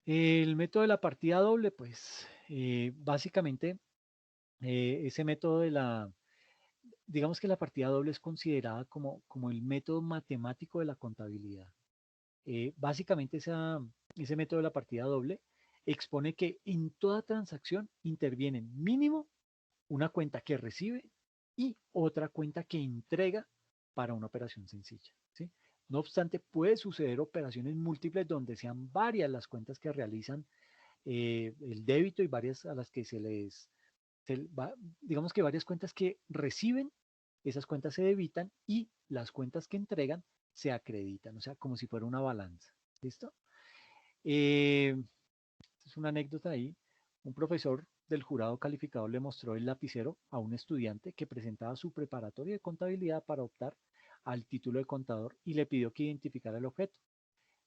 El método de la partida doble, pues básicamente ese método digamos que la partida doble es considerada como el método matemático de la contabilidad. Básicamente ese método de la partida doble expone que en toda transacción intervienen mínimo una cuenta que recibe y otra cuenta que entrega para una operación sencilla, ¿sí? No obstante, puede suceder operaciones múltiples donde sean varias las cuentas que realizan el débito y varias a las que digamos que varias cuentas que reciben, esas cuentas se debitan y las cuentas que entregan se acreditan, o sea, como si fuera una balanza. ¿Listo? Es una anécdota ahí. Un profesor del jurado calificador le mostró el lapicero a un estudiante que presentaba su preparatoria de contabilidad para optar al título de contador y le pidió que identificara el objeto.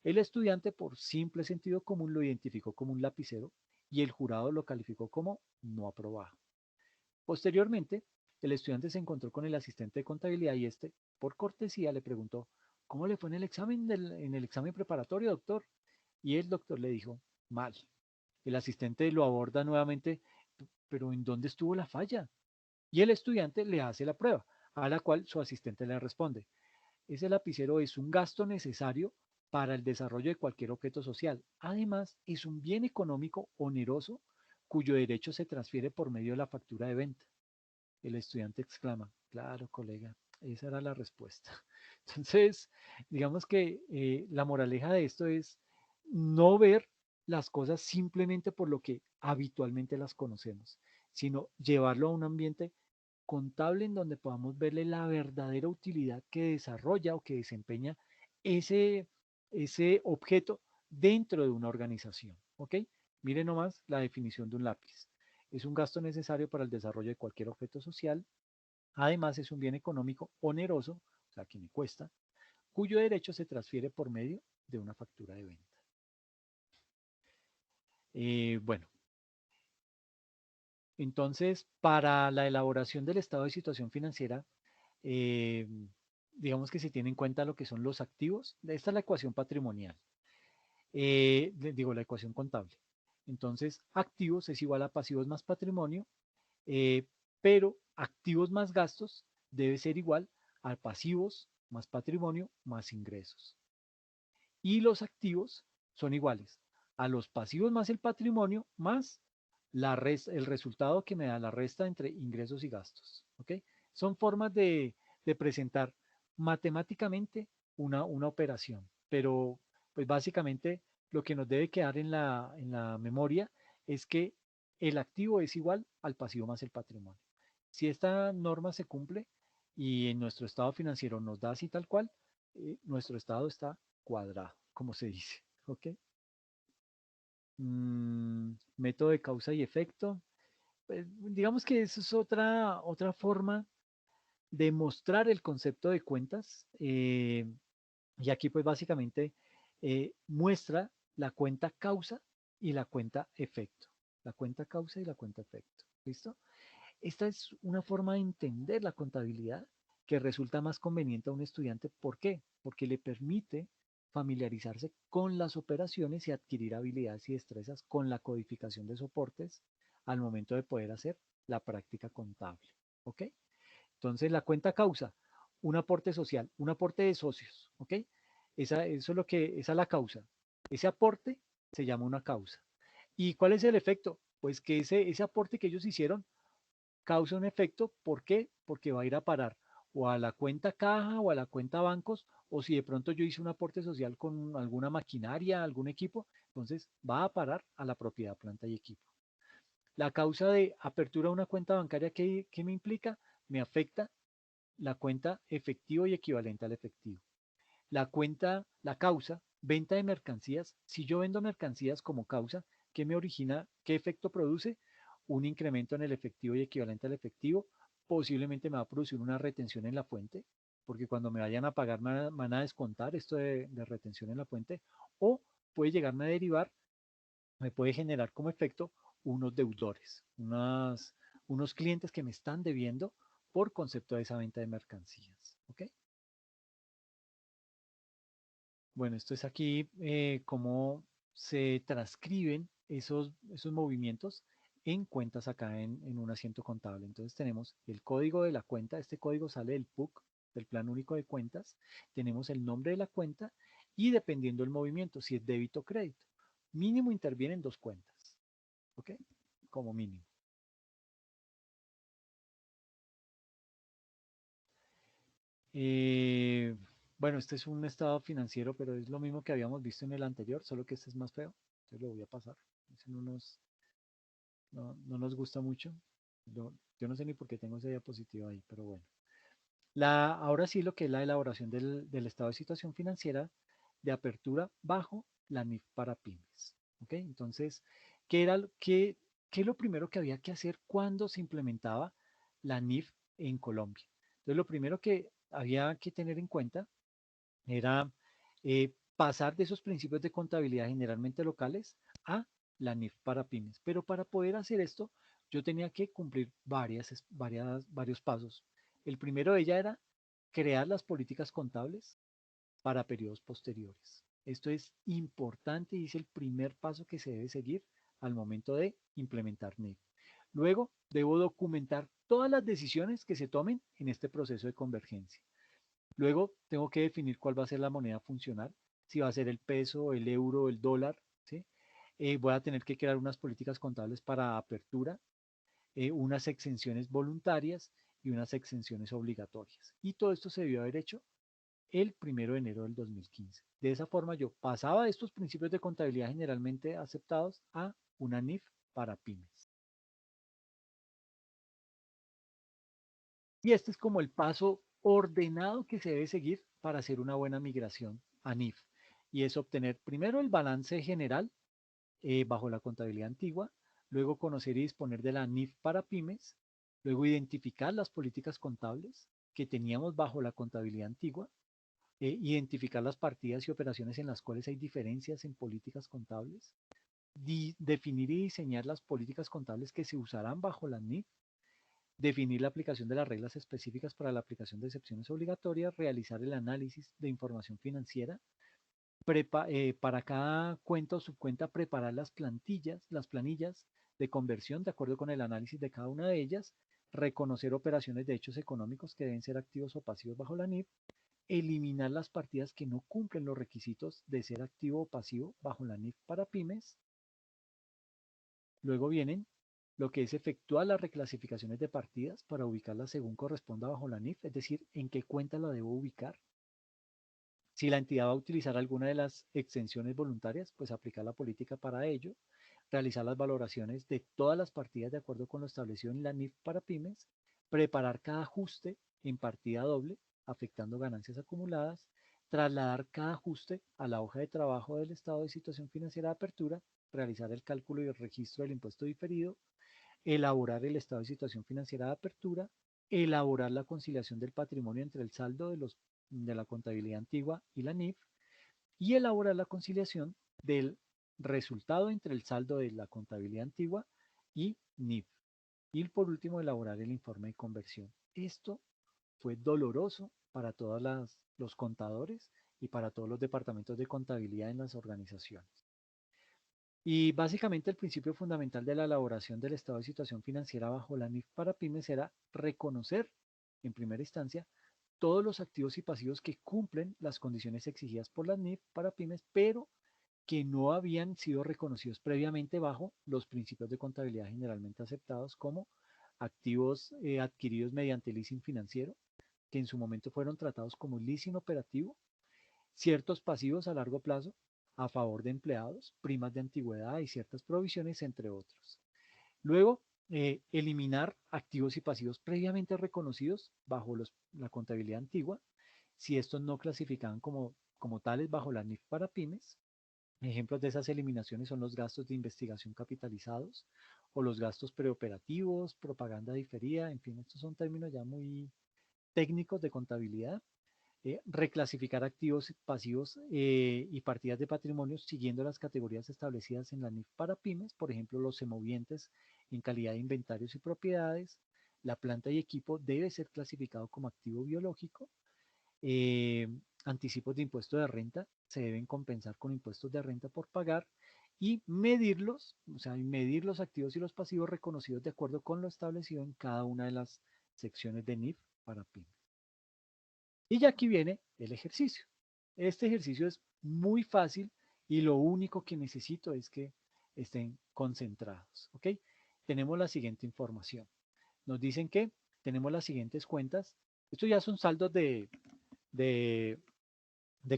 El estudiante, por simple sentido común, lo identificó como un lapicero y el jurado lo calificó como no aprobado. Posteriormente, el estudiante se encontró con el asistente de contabilidad y este, por cortesía, le preguntó, ¿cómo le fue en el examen preparatorio, doctor? Y el doctor le dijo, mal. el asistente lo aborda nuevamente, pero ¿en dónde estuvo la falla? Y el estudiante le hace la prueba, a la cual su asistente le responde: ese lapicero es un gasto necesario para el desarrollo de cualquier objeto social. Además, es un bien económico oneroso cuyo derecho se transfiere por medio de la factura de venta. El estudiante exclama: claro, colega, esa era la respuesta. Entonces, digamos que la moraleja de esto es no ver las cosas simplemente por lo que habitualmente las conocemos, sino llevarlo a un ambiente contable en donde podamos verle la verdadera utilidad que desarrolla o que desempeña ese, ese objeto dentro de una organización. ¿Ok? Mire nomás la definición de un lápiz. Es un gasto necesario para el desarrollo de cualquier objeto social. Además, es un bien económico oneroso, o sea, que me cuesta, cuyo derecho se transfiere por medio de una factura de venta. Bueno, entonces, para la elaboración del estado de situación financiera, eh, digamos que se tiene en cuenta lo que son los activos. Esta es la ecuación patrimonial, digo, la ecuación contable. Entonces, activos es igual a pasivos más patrimonio, eh, pero activos más gastos debe ser igual a pasivos más patrimonio más ingresos. Y los activos son iguales a los pasivos más el patrimonio más el resultado que me da la resta entre ingresos y gastos. ¿Ok? Son formas de presentar matemáticamente una operación, pero pues básicamente lo que nos debe quedar en la memoria es que el activo es igual al pasivo más el patrimonio. Si esta norma se cumple y en nuestro estado financiero nos da así tal cual, nuestro estado está cuadrado, como se dice. ¿Ok? Método de causa y efecto. Pues, digamos que eso es otra forma de mostrar el concepto de cuentas. Y aquí pues básicamente muestra la cuenta causa y la cuenta efecto. La cuenta causa y la cuenta efecto. ¿Listo? Esta es una forma de entender la contabilidad que resulta más conveniente a un estudiante. ¿Por qué? Porque le permite familiarizarse con las operaciones y adquirir habilidades y destrezas con la codificación de soportes al momento de poder hacer la práctica contable. ¿Ok? Entonces, la cuenta causa, un aporte social, un aporte de socios. ¿Ok? Esa es la causa. Ese aporte se llama una causa. ¿Y cuál es el efecto? Pues que ese aporte que ellos hicieron causa un efecto. ¿Por qué? Porque va a ir a parar o a la cuenta caja o a la cuenta bancos, o si de pronto yo hice un aporte social con alguna maquinaria, algún equipo, entonces va a parar a la propiedad, planta y equipo. La causa de apertura de una cuenta bancaria, ¿qué me implica? Me afecta la cuenta efectivo y equivalente al efectivo. La causa, venta de mercancías. Si yo vendo mercancías como causa, ¿qué me origina? ¿Qué efecto produce? Un incremento en el efectivo y equivalente al efectivo. Posiblemente me va a producir una retención en la fuente, porque cuando me vayan a pagar me van a descontar esto de retención en la fuente, o puede llegarme a derivar, me puede generar como efecto unos deudores, unos clientes que me están debiendo por concepto de esa venta de mercancías. ¿Ok? Bueno, esto es aquí cómo se transcriben esos movimientos en cuentas acá en un asiento contable. Entonces tenemos el código de la cuenta, este código sale del PUC, del Plan Único de Cuentas, tenemos el nombre de la cuenta y dependiendo del movimiento, si es débito o crédito, mínimo intervienen dos cuentas, ¿ok? Como mínimo. Eh, bueno, este es un estado financiero, pero es lo mismo que habíamos visto en el anterior, solo que este es más feo. Entonces lo voy a pasar. Ese no nos gusta mucho. Yo no sé ni por qué tengo esa diapositiva ahí, pero bueno. Ahora sí lo que es la elaboración del estado de situación financiera de apertura bajo la NIF para pymes. ¿Ok? Entonces, ¿qué es lo primero que había que hacer cuando se implementaba la NIF en Colombia? Entonces, lo primero que había que tener en cuenta era pasar de esos principios de contabilidad generalmente locales a la NIF para pymes. Pero para poder hacer esto, yo tenía que cumplir varios pasos. El primero de ella era crear las políticas contables para periodos posteriores. Esto es importante y es el primer paso que se debe seguir al momento de implementar NIF. Luego, debo documentar todas las decisiones que se tomen en este proceso de convergencia. Luego, tengo que definir cuál va a ser la moneda funcional, si va a ser el peso, el euro, el dólar, ¿sí? Voy a tener que crear unas políticas contables para apertura, unas exenciones voluntarias y unas exenciones obligatorias. Y todo esto se debió haber hecho el 1 de enero del 2015. De esa forma yo pasaba de estos principios de contabilidad generalmente aceptados a una NIF para pymes. Y este es como el paso ordenado que se debe seguir para hacer una buena migración a NIF. Y es obtener primero el balance general bajo la contabilidad antigua, luego conocer y disponer de la NIF para pymes, luego identificar las políticas contables que teníamos bajo la contabilidad antigua, identificar las partidas y operaciones en las cuales hay diferencias en políticas contables, definir y diseñar las políticas contables que se usarán bajo la NIF, definir la aplicación de las reglas específicas para la aplicación de excepciones obligatorias, realizar el análisis de información financiera, para cada cuenta o subcuenta preparar las planillas de conversión de acuerdo con el análisis de cada una de ellas, reconocer operaciones de hechos económicos que deben ser activos o pasivos bajo la NIF, eliminar las partidas que no cumplen los requisitos de ser activo o pasivo bajo la NIF para pymes. Luego vienen lo que es efectuar las reclasificaciones de partidas para ubicarlas según corresponda bajo la NIF, es decir, en qué cuenta la debo ubicar. Si la entidad va a utilizar alguna de las exenciones voluntarias, pues aplicar la política para ello, realizar las valoraciones de todas las partidas de acuerdo con lo establecido en la NIF para pymes, preparar cada ajuste en partida doble, afectando ganancias acumuladas, trasladar cada ajuste a la hoja de trabajo del estado de situación financiera de apertura, realizar el cálculo y el registro del impuesto diferido, elaborar el estado de situación financiera de apertura, elaborar la conciliación del patrimonio entre el saldo de la contabilidad antigua y la NIF, y elaborar la conciliación del resultado entre el saldo de la contabilidad antigua y NIF. Y por último, elaborar el informe de conversión. Esto fue doloroso para todos los contadores y para todos los departamentos de contabilidad en las organizaciones. Y básicamente el principio fundamental de la elaboración del estado de situación financiera bajo la NIF para pymes era reconocer, en primera instancia, todos los activos y pasivos que cumplen las condiciones exigidas por la NIF para pymes, pero que no habían sido reconocidos previamente bajo los principios de contabilidad generalmente aceptados como activos adquiridos mediante leasing financiero, que en su momento fueron tratados como leasing operativo, ciertos pasivos a largo plazo a favor de empleados, primas de antigüedad y ciertas provisiones, entre otros. Luego, eliminar activos y pasivos previamente reconocidos bajo la contabilidad antigua, si estos no clasificaban como tales bajo la NIF para pymes. Ejemplos de esas eliminaciones son los gastos de investigación capitalizados o los gastos preoperativos, propaganda diferida, en fin, estos son términos ya muy técnicos de contabilidad. Reclasificar activos pasivos y partidas de patrimonio siguiendo las categorías establecidas en la NIF para pymes, por ejemplo, los semovientes en calidad de inventarios y propiedades. La planta y equipo debe ser clasificado como activo biológico. Anticipos de impuesto de renta se deben compensar con impuestos de renta por pagar y medirlos, o sea, medir los activos y los pasivos reconocidos de acuerdo con lo establecido en cada una de las secciones de NIF para pymes. Y ya aquí viene el ejercicio. Este ejercicio es muy fácil y lo único que necesito es que estén concentrados. ¿Ok? Tenemos la siguiente información. Nos dicen que tenemos las siguientes cuentas. Estos ya son saldos de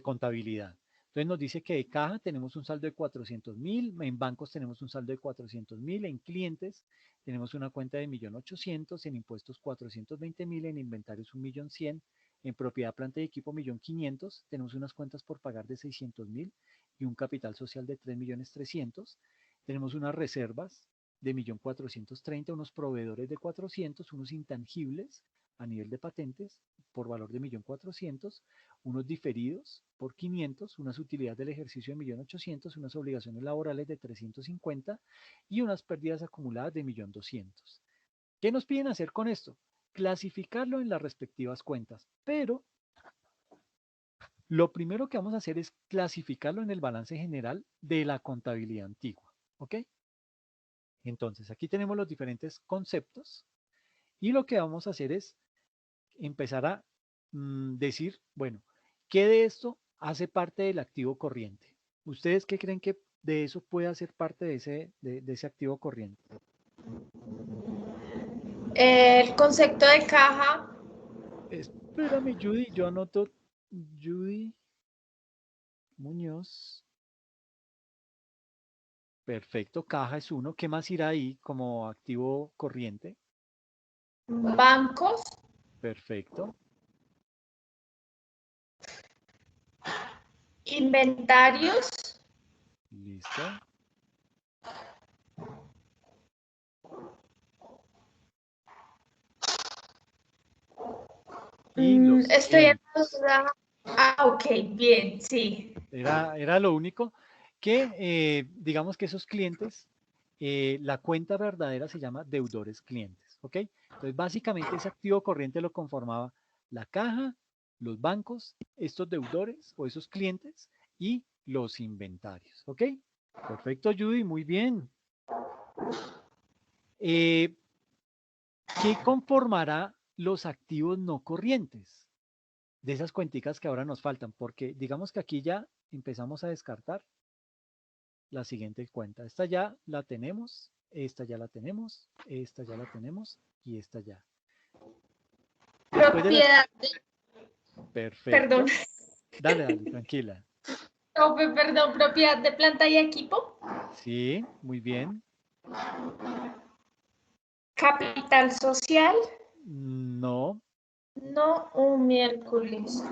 contabilidad. Entonces nos dice que de caja tenemos un saldo de 400.000, en bancos tenemos un saldo de 400.000, en clientes tenemos una cuenta de 1.800.000, en impuestos 420.000, en inventarios 1.100.000, en propiedad, planta y equipo 1.500.000, tenemos unas cuentas por pagar de 600.000 y un capital social de 3.300.000, tenemos unas reservas de 1.430.000, unos proveedores de 400, unos intangibles a nivel de patentes por valor de 1.400.000, unos diferidos por 500, unas utilidades del ejercicio de 1.800.000, unas obligaciones laborales de 350 y unas pérdidas acumuladas de 1.200.000. ¿Qué nos piden hacer con esto? Clasificarlo en las respectivas cuentas, pero lo primero que vamos a hacer es clasificarlo en el balance general de la contabilidad antigua, ¿ok? Entonces, aquí tenemos los diferentes conceptos y lo que vamos a hacer es empezar a decir, bueno, ¿qué de esto hace parte del activo corriente? ¿Ustedes qué creen que de eso puede hacer parte de ese activo corriente? El concepto de caja, Espérame, Judy, yo anoto Judy Muñoz. Perfecto, caja es uno. ¿Qué más irá ahí como activo corriente? bancos, Perfecto. inventarios, Listo. Y los estoy en clientes. duda. Ah, ok, bien, sí. Era lo único que, digamos que esos clientes, la cuenta verdadera se llama deudores clientes, ¿ok? Entonces, básicamente ese activo corriente lo conformaba la caja, los bancos, estos deudores o esos clientes y los inventarios, ¿ok? Perfecto, Judy, muy bien. ¿Qué conformará los activos no corrientes? De esas cuenticas que ahora nos faltan, porque digamos que aquí ya empezamos a descartar la siguiente cuenta. Esta ya la tenemos, esta ya la tenemos, esta ya la tenemos y esta ya. Después de las... Propiedad, Perfecto. perdón, Dale, dale, tranquila. perdón, propiedad de planta y equipo, Sí, muy bien. capital social, No, no un miércoles.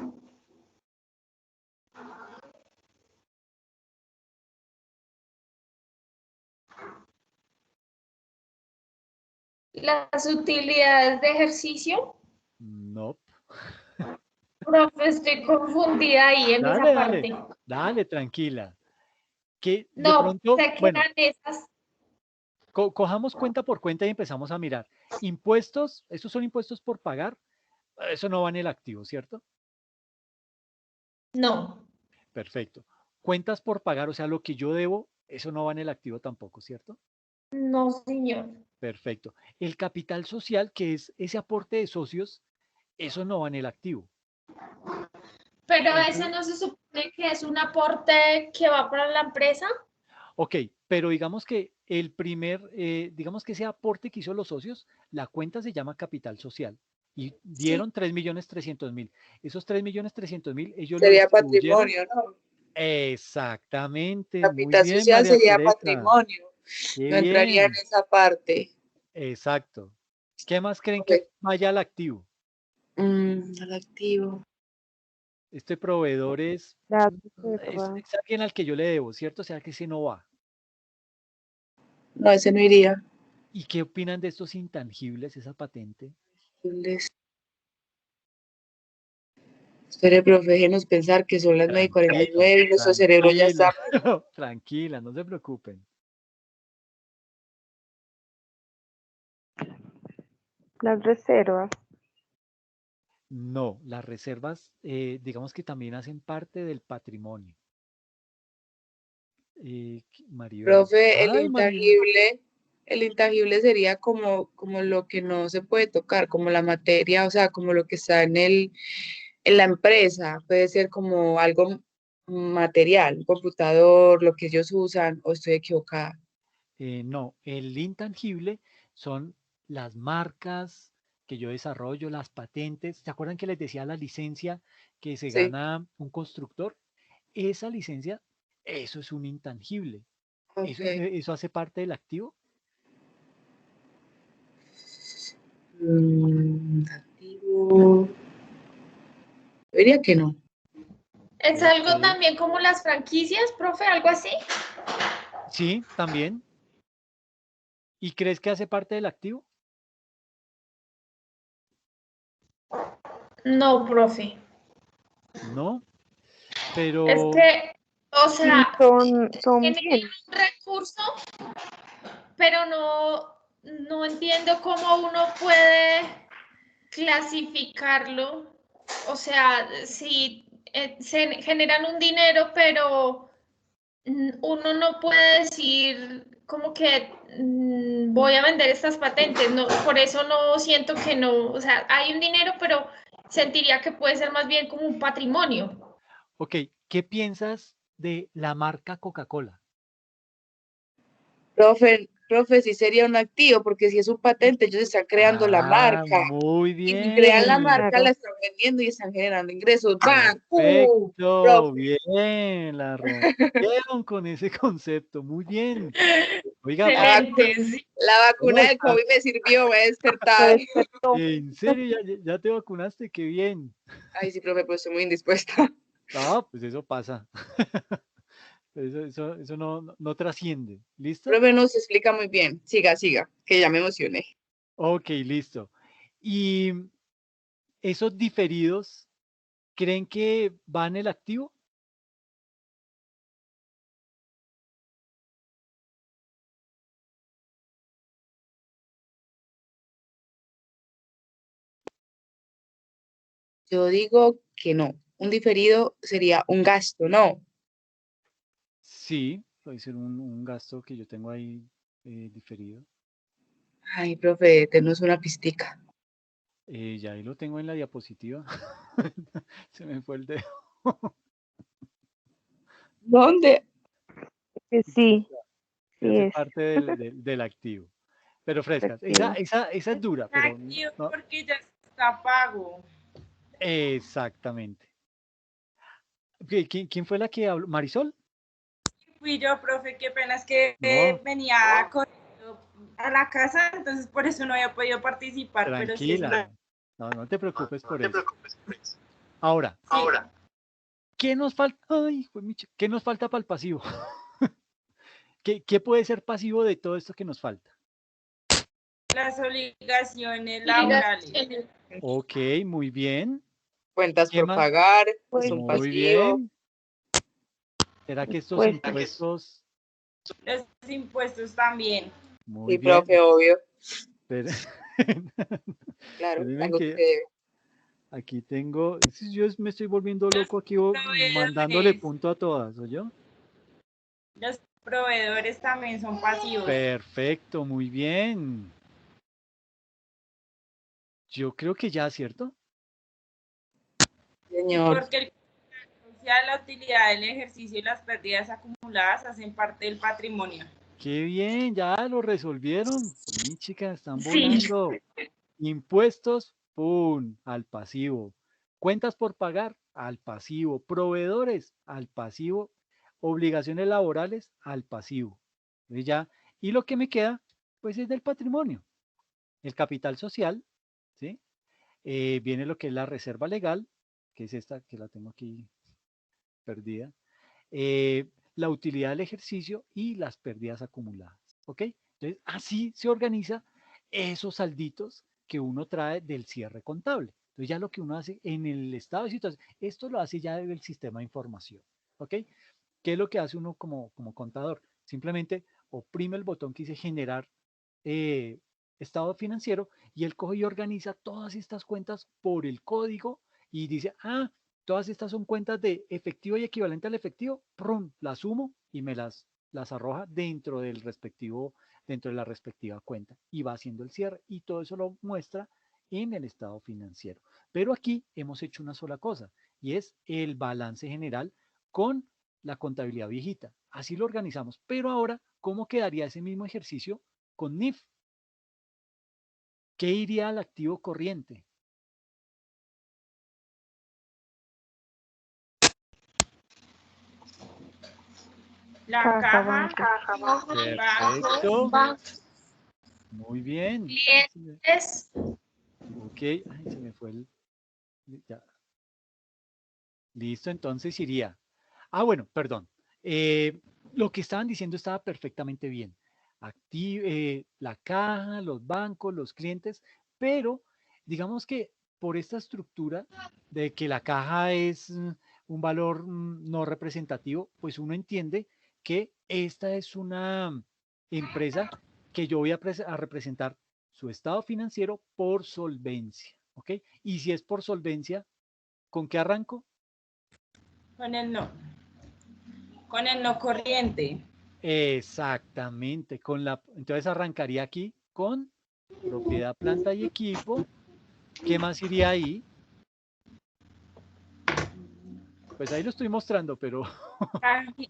Las utilidades de ejercicio, no. profe, estoy confundida ahí en esa Dale, dale, parte. dale, tranquila. Que de No, pronto, sé que bueno, eran esas. cojamos cuenta por cuenta y empezamos a mirar. Impuestos, estos son impuestos por pagar, eso no va en el activo, ¿cierto? No, Perfecto. Cuentas por pagar, o sea, lo que yo debo, eso no va en el activo tampoco, ¿cierto? no, señor. Perfecto. El capital social, que es ese aporte de socios, eso no va en el activo. Pero ese Eso, no se supone que es un aporte que va para la empresa. ok, pero digamos que el primer, digamos que ese aporte que hizo los socios, la cuenta se llama capital social y Sí. dieron 3.300.000. Esos 3.300.000, ellos lo Sería distribuyeron. patrimonio, ¿no? Exactamente, muy Capital bien, social María sería Teresa. patrimonio. Qué No entraría en bien, esa parte. exacto. ¿Qué más creen que Ok. vaya al activo? Al activo. Este proveedor La es reserva. alguien al que yo le debo, ¿cierto? O sea que ese no va. No, ese no iría. ¿Y qué opinan de estos intangibles, esa patente? Espere, profe, déjenos pensar que son las 9:49 y nuestro cerebro ya Tranquila, está. tranquila, no se preocupen. Las reservas. No, las reservas, digamos que también hacen parte del patrimonio. Maribel. Profe, Ay, Maribel. el intangible sería como lo que no se puede tocar, como la materia, o sea, como lo que está en la empresa. Puede ser como algo material, un computador, lo que ellos usan, o estoy equivocada. No, el intangible son las marcas que yo desarrollo, las patentes. ¿Se acuerdan que les decía la licencia que se Sí, gana un constructor? Esa licencia, eso es un intangible. ok. Eso hace parte del activo. Activo. Yo diría que no. ¿Es Ok. algo también como las franquicias, profe? ¿Algo así? Sí, también. ¿Y crees que hace parte del activo? No, profe. No, Es pero que, o Sí, sea, son genera bienes. un recurso, pero no entiendo cómo uno puede clasificarlo. O sea, si se generan un dinero, pero uno no puede decir como que voy a vender estas patentes, no, por eso no siento que no, o sea, hay un dinero, pero sentiría que puede ser más bien como un patrimonio. Ok, ¿qué piensas de la marca Coca-Cola? Profe, sí sería un activo, porque si es un patente, ellos están creando la Ah, marca. muy Y si crean la bien. marca, Claro. la están vendiendo y están generando ingresos. ¡Bam! Perfecto, Profe. bien, la rompieron con ese concepto, muy bien. Oiga, Excelente, sí. La vacuna ¿cómo del estás? COVID me sirvió, me he Se despertado. despertó. ¿En serio ya te vacunaste? Qué bien. Ay, sí, profe, pues estoy muy indispuesta. Ah, pues eso pasa. Eso no trasciende. ¿Listo? Profe nos explica muy bien. Siga, siga, que ya me emocioné. Ok, listo. ¿Y esos diferidos creen que van el activo? Yo digo que no. Un diferido sería un gasto, ¿no? Sí, puede ser un gasto que yo tengo ahí diferido. Ay, profe, denos una pistica. Ya ahí lo tengo en la diapositiva. Se me fue el dedo. ¿Dónde? Que Aquí sí, está, que sí hace es. parte del activo. Pero frescas. Efectivo. Esa es dura, pero Activo no. porque ya está pago. Exactamente. ¿Quién fue la que habló? ¿Marisol? Fui yo, profe, qué pena, es que No, venía corriendo a la casa, entonces por eso no había podido participar, pero sí es una... tranquila. No te preocupes por eso. Ahora, Sí, ¿qué nos falta? Ay, ¿qué nos falta para el pasivo? ¿Qué puede ser pasivo de todo esto que nos falta? las obligaciones laborales. Ok, muy bien. Cuentas ¿Qué por más? pagar, es Pues, un Muy pasivo. bien. ¿Será que estos pues, impuestos? Los impuestos también. Muy Sí, bien. profe, obvio. Espere- Claro, Espérenme algo que que aquí tengo. Yo me estoy volviendo loco aquí mandándole Proveedores, punto a todas, ¿oyó? los proveedores también son pasivos. Perfecto, muy bien. Yo creo que ya, ¿cierto? señor. Porque el social, la utilidad del ejercicio y las pérdidas acumuladas hacen parte del patrimonio. Qué bien, ya lo resolvieron. Mi chica, están Sí. volando. Impuestos, ¡pum! Al pasivo. Cuentas por pagar, al pasivo. Proveedores, al pasivo. Obligaciones laborales, al pasivo. Entonces ya, y lo que me queda, pues es del patrimonio. El capital social, ¿sí? Viene lo que es la reserva legal, que es esta, que la tengo aquí perdida. La utilidad del ejercicio y las pérdidas acumuladas. ¿Ok? Entonces, así se organiza esos salditos que uno trae del cierre contable. Entonces, ya lo que uno hace en el estado de situación, esto lo hace ya del sistema de información. ¿Ok? ¿Qué es lo que hace uno como contador? Simplemente oprime el botón que dice generar eh, estado financiero y él coge y organiza todas estas cuentas por el código y dice, ah, todas estas son cuentas de efectivo y equivalente al efectivo, ¡prum! Las sumo y las arroja dentro de la respectiva cuenta y va haciendo el cierre y todo eso lo muestra en el estado financiero. Pero aquí hemos hecho una sola cosa y es el balance general con la contabilidad viejita. Así lo organizamos. Pero ahora, ¿cómo quedaría ese mismo ejercicio con NIF? ¿Qué iría al activo corriente? La caja, caja, banco. Perfecto. Bancos, Muy bien. clientes. Ok. Ay, se me fue el... Ya. Listo, entonces iría. Ah, bueno, perdón. Lo que estaban diciendo estaba perfectamente bien. La caja, los bancos, los clientes, pero digamos que por esta estructura de que la caja es un valor no representativo, pues uno entiende que esta es una empresa que yo voy a representar su estado financiero por solvencia, ¿ok? Y si es por solvencia, ¿con qué arranco? con el no corriente. Exactamente. Entonces arrancaría aquí con propiedad, planta y equipo. ¿Qué más iría ahí? Pues ahí lo estoy mostrando, pero Tangi-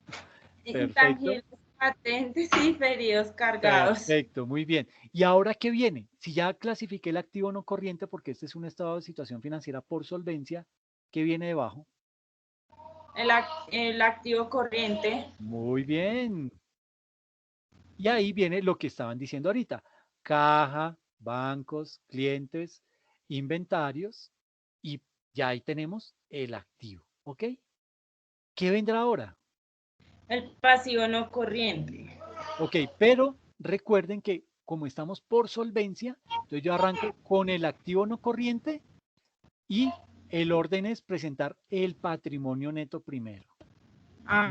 perfecto. Intangibles, patentes y periodos cargados. Perfecto, muy bien. ¿Y ahora qué viene? Si ya clasifiqué el activo no corriente, porque este es un estado de situación financiera por solvencia, ¿qué viene debajo? El activo corriente. Muy bien. Y ahí viene lo que estaban diciendo ahorita. Caja, bancos, clientes, inventarios y ya ahí tenemos el activo. ¿Ok? ¿Qué vendrá ahora? El pasivo no corriente. Ok, pero recuerden que como estamos por solvencia, entonces yo arranco con el activo no corriente y el orden es presentar el patrimonio neto primero.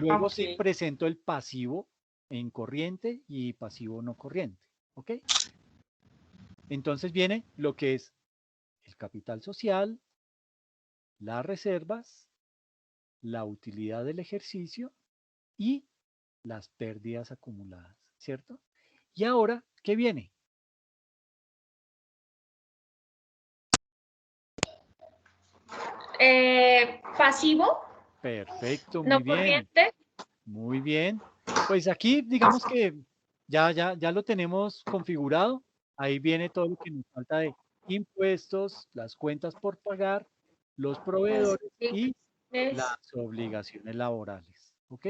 Luego sí Ok. presento el pasivo en corriente y pasivo no corriente. ¿Ok? Entonces viene lo que es el capital social, las reservas, la utilidad del ejercicio y las pérdidas acumuladas, ¿cierto? Y ahora, ¿qué viene? Pasivo, Perfecto, muy no bien, corriente. muy bien. Pues aquí digamos que ya lo tenemos configurado. Ahí viene todo lo que nos falta de impuestos, las cuentas por pagar, los Las proveedores y las obligaciones. obligaciones laborales, ¿ok?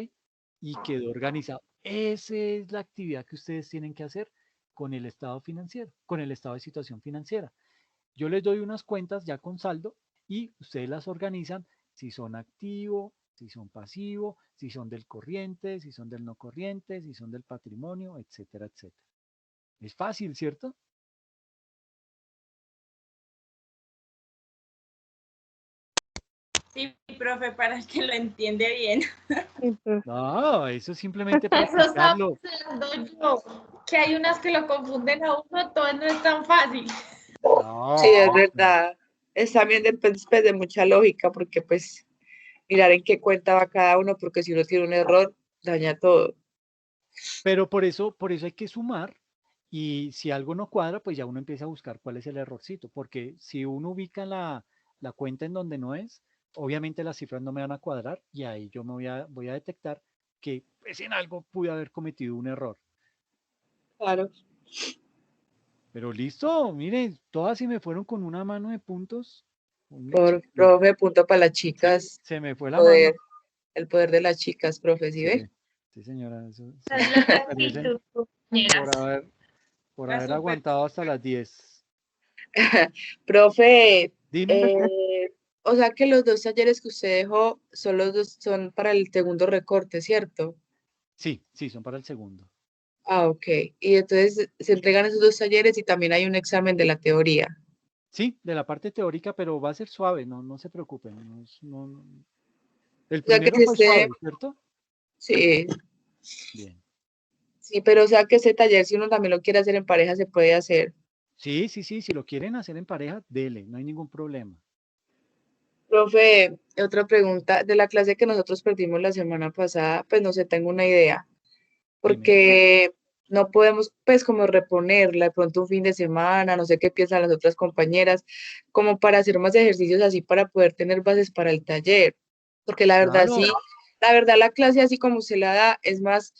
Y quedó organizado. Esa es la actividad que ustedes tienen que hacer con el estado financiero, con el estado de situación financiera. Yo les doy unas cuentas ya con saldo y ustedes las organizan si son activo, si son pasivo, si son del corriente, si son del no corriente, si son del patrimonio, etcétera, etcétera. Es fácil, ¿cierto? Sí, profe, para el que lo entiende bien. Sí, profe. No, eso es simplemente Eso estaba practicarlo. pensando yo, que hay unas que lo confunden a uno, todo no es tan fácil. Sí, No, es verdad. Es también depende pues, de mucha lógica, porque pues mirar en qué cuenta va cada uno, porque si uno tiene un error, daña todo. pero por eso hay que sumar y si algo no cuadra, pues ya uno empieza a buscar cuál es el errorcito, porque si uno ubica la cuenta en donde no es, obviamente las cifras no me van a cuadrar y ahí yo voy a detectar que pues, en algo pude haber cometido un error. Claro. Pero listo, miren, todas se me fueron con una mano de puntos. Por profe, punto para las chicas. Se me fue la mano. Poder, el poder de las chicas, profe, ¿sí Sí, ve? sí señora, Esa es la se merecen actitud, compañeras. por haber, por La haber super. aguantado hasta las 10. Profe, Dime. o sea que los dos talleres que usted dejó son los dos, son para el segundo recorte, ¿cierto? Sí, sí, son para el segundo. Ah, ok. Y entonces se entregan esos dos talleres y también hay un examen de la teoría. Sí, de la parte teórica, pero va a ser suave, no se preocupen. El O sea que primero si fue usted, suave, ¿cierto? sí, Bien. sí, pero o sea que ese taller, si uno también lo quiere hacer en pareja, se puede hacer. Sí, sí, sí, si lo quieren hacer en pareja, dele, no hay ningún problema. Profe, otra pregunta. De la clase que nosotros perdimos la semana pasada, pues no sé, tengo una idea. Dime. Porque no podemos, pues, como reponerla de pronto un fin de semana, no sé qué piensan las otras compañeras, como para hacer más ejercicios así para poder tener bases para el taller. Porque la verdad sí, Claro, la verdad la clase así como se la da es más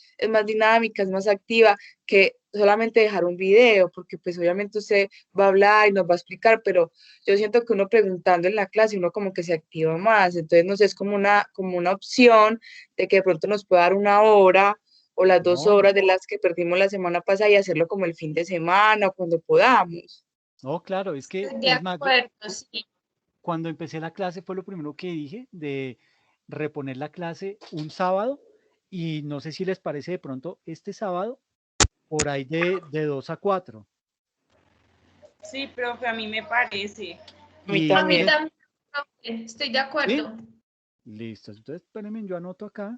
dinámica, es más activa que solamente dejar un video, porque pues obviamente usted va a hablar y nos va a explicar, pero yo siento que uno preguntando en la clase, uno como que se activa más, entonces no sé, es como una opción de que de pronto nos pueda dar una hora o las dos no, horas de las que perdimos la semana pasada y hacerlo como el fin de semana o cuando podamos. no, claro, es que, Estoy de es más, acuerdo, sí. cuando empecé la clase fue lo primero que dije de reponer la clase un sábado y no sé si les parece de pronto este sábado por ahí de 2 a 4. Sí, profe, a mí me parece. A mí Y A mí también. es, también, estoy de ¿sí? acuerdo. Listo, entonces espérenme, yo anoto acá,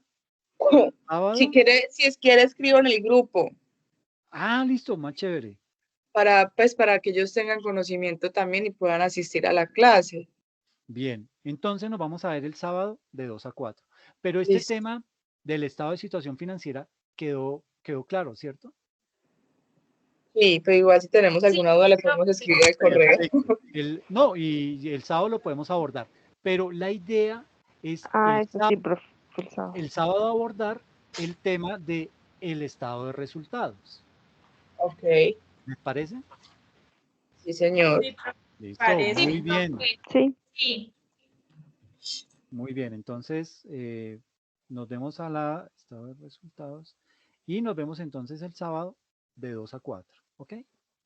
Si sábado. quiere, si es quiere, escribo en el grupo Ah, listo, más chévere. para, pues, para que ellos tengan conocimiento también y puedan asistir a la clase. Bien, entonces nos vamos a ver el sábado de 2 a 4. Pero este Listo. tema del estado de situación financiera, quedó claro, ¿cierto? Sí, pero igual si tenemos alguna duda le podemos escribir al correo. Perfecto. No, y el sábado lo podemos abordar, pero la idea es Eso sí, profe, el sábado. el sábado abordar el tema de el estado de resultados. Ok, ¿Les parece? sí, señor. Sí, profe, Listo, parece. muy bien, Sí, Sí. muy bien. Entonces, nos vemos a la estado de resultados y nos vemos entonces el sábado de 2 a 4, ¿ok?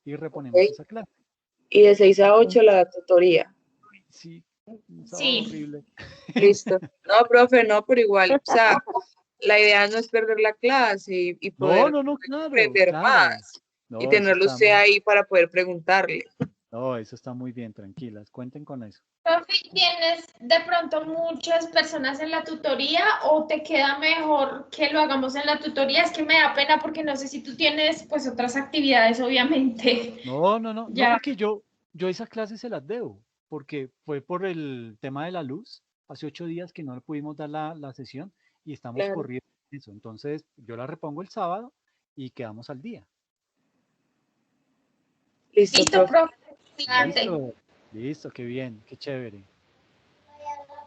Y reponemos Ok. esa clase. Y de 6 a 8 la tutoría. Sí, un sábado Sí. horrible. Listo. No, profe, no, pero igual, o sea, la idea no es perder la clase y poder No, claro, aprender claro. más y No, eso tenerlo está usted muy, ahí para poder preguntarle. no, eso está muy bien, tranquilas, cuenten con eso. Profe, ¿tienes de pronto muchas personas en la tutoría o te queda mejor que lo hagamos en la tutoría? Es que me da pena porque no sé si tú tienes pues otras actividades, obviamente. No, Ya. porque yo esas clases se las debo, porque fue por el tema de la luz, hace 8 días que no le pudimos dar la sesión y estamos Claro. corriendo en eso. Entonces, yo la repongo el sábado y quedamos al día. Listo, Listo, profe. profe. Adelante. Listo, qué bien, qué chévere.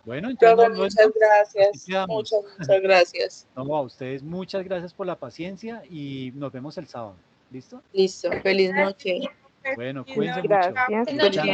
Bueno, entonces Profe, no es muchas más, así gracias. quedamos. Muchas gracias. No, a ustedes muchas gracias por la paciencia y nos vemos el sábado. ¿Listo? Listo. Feliz noche. Bueno, Feliz cuídense noche. mucho. gracias. Feliz noche. Muchas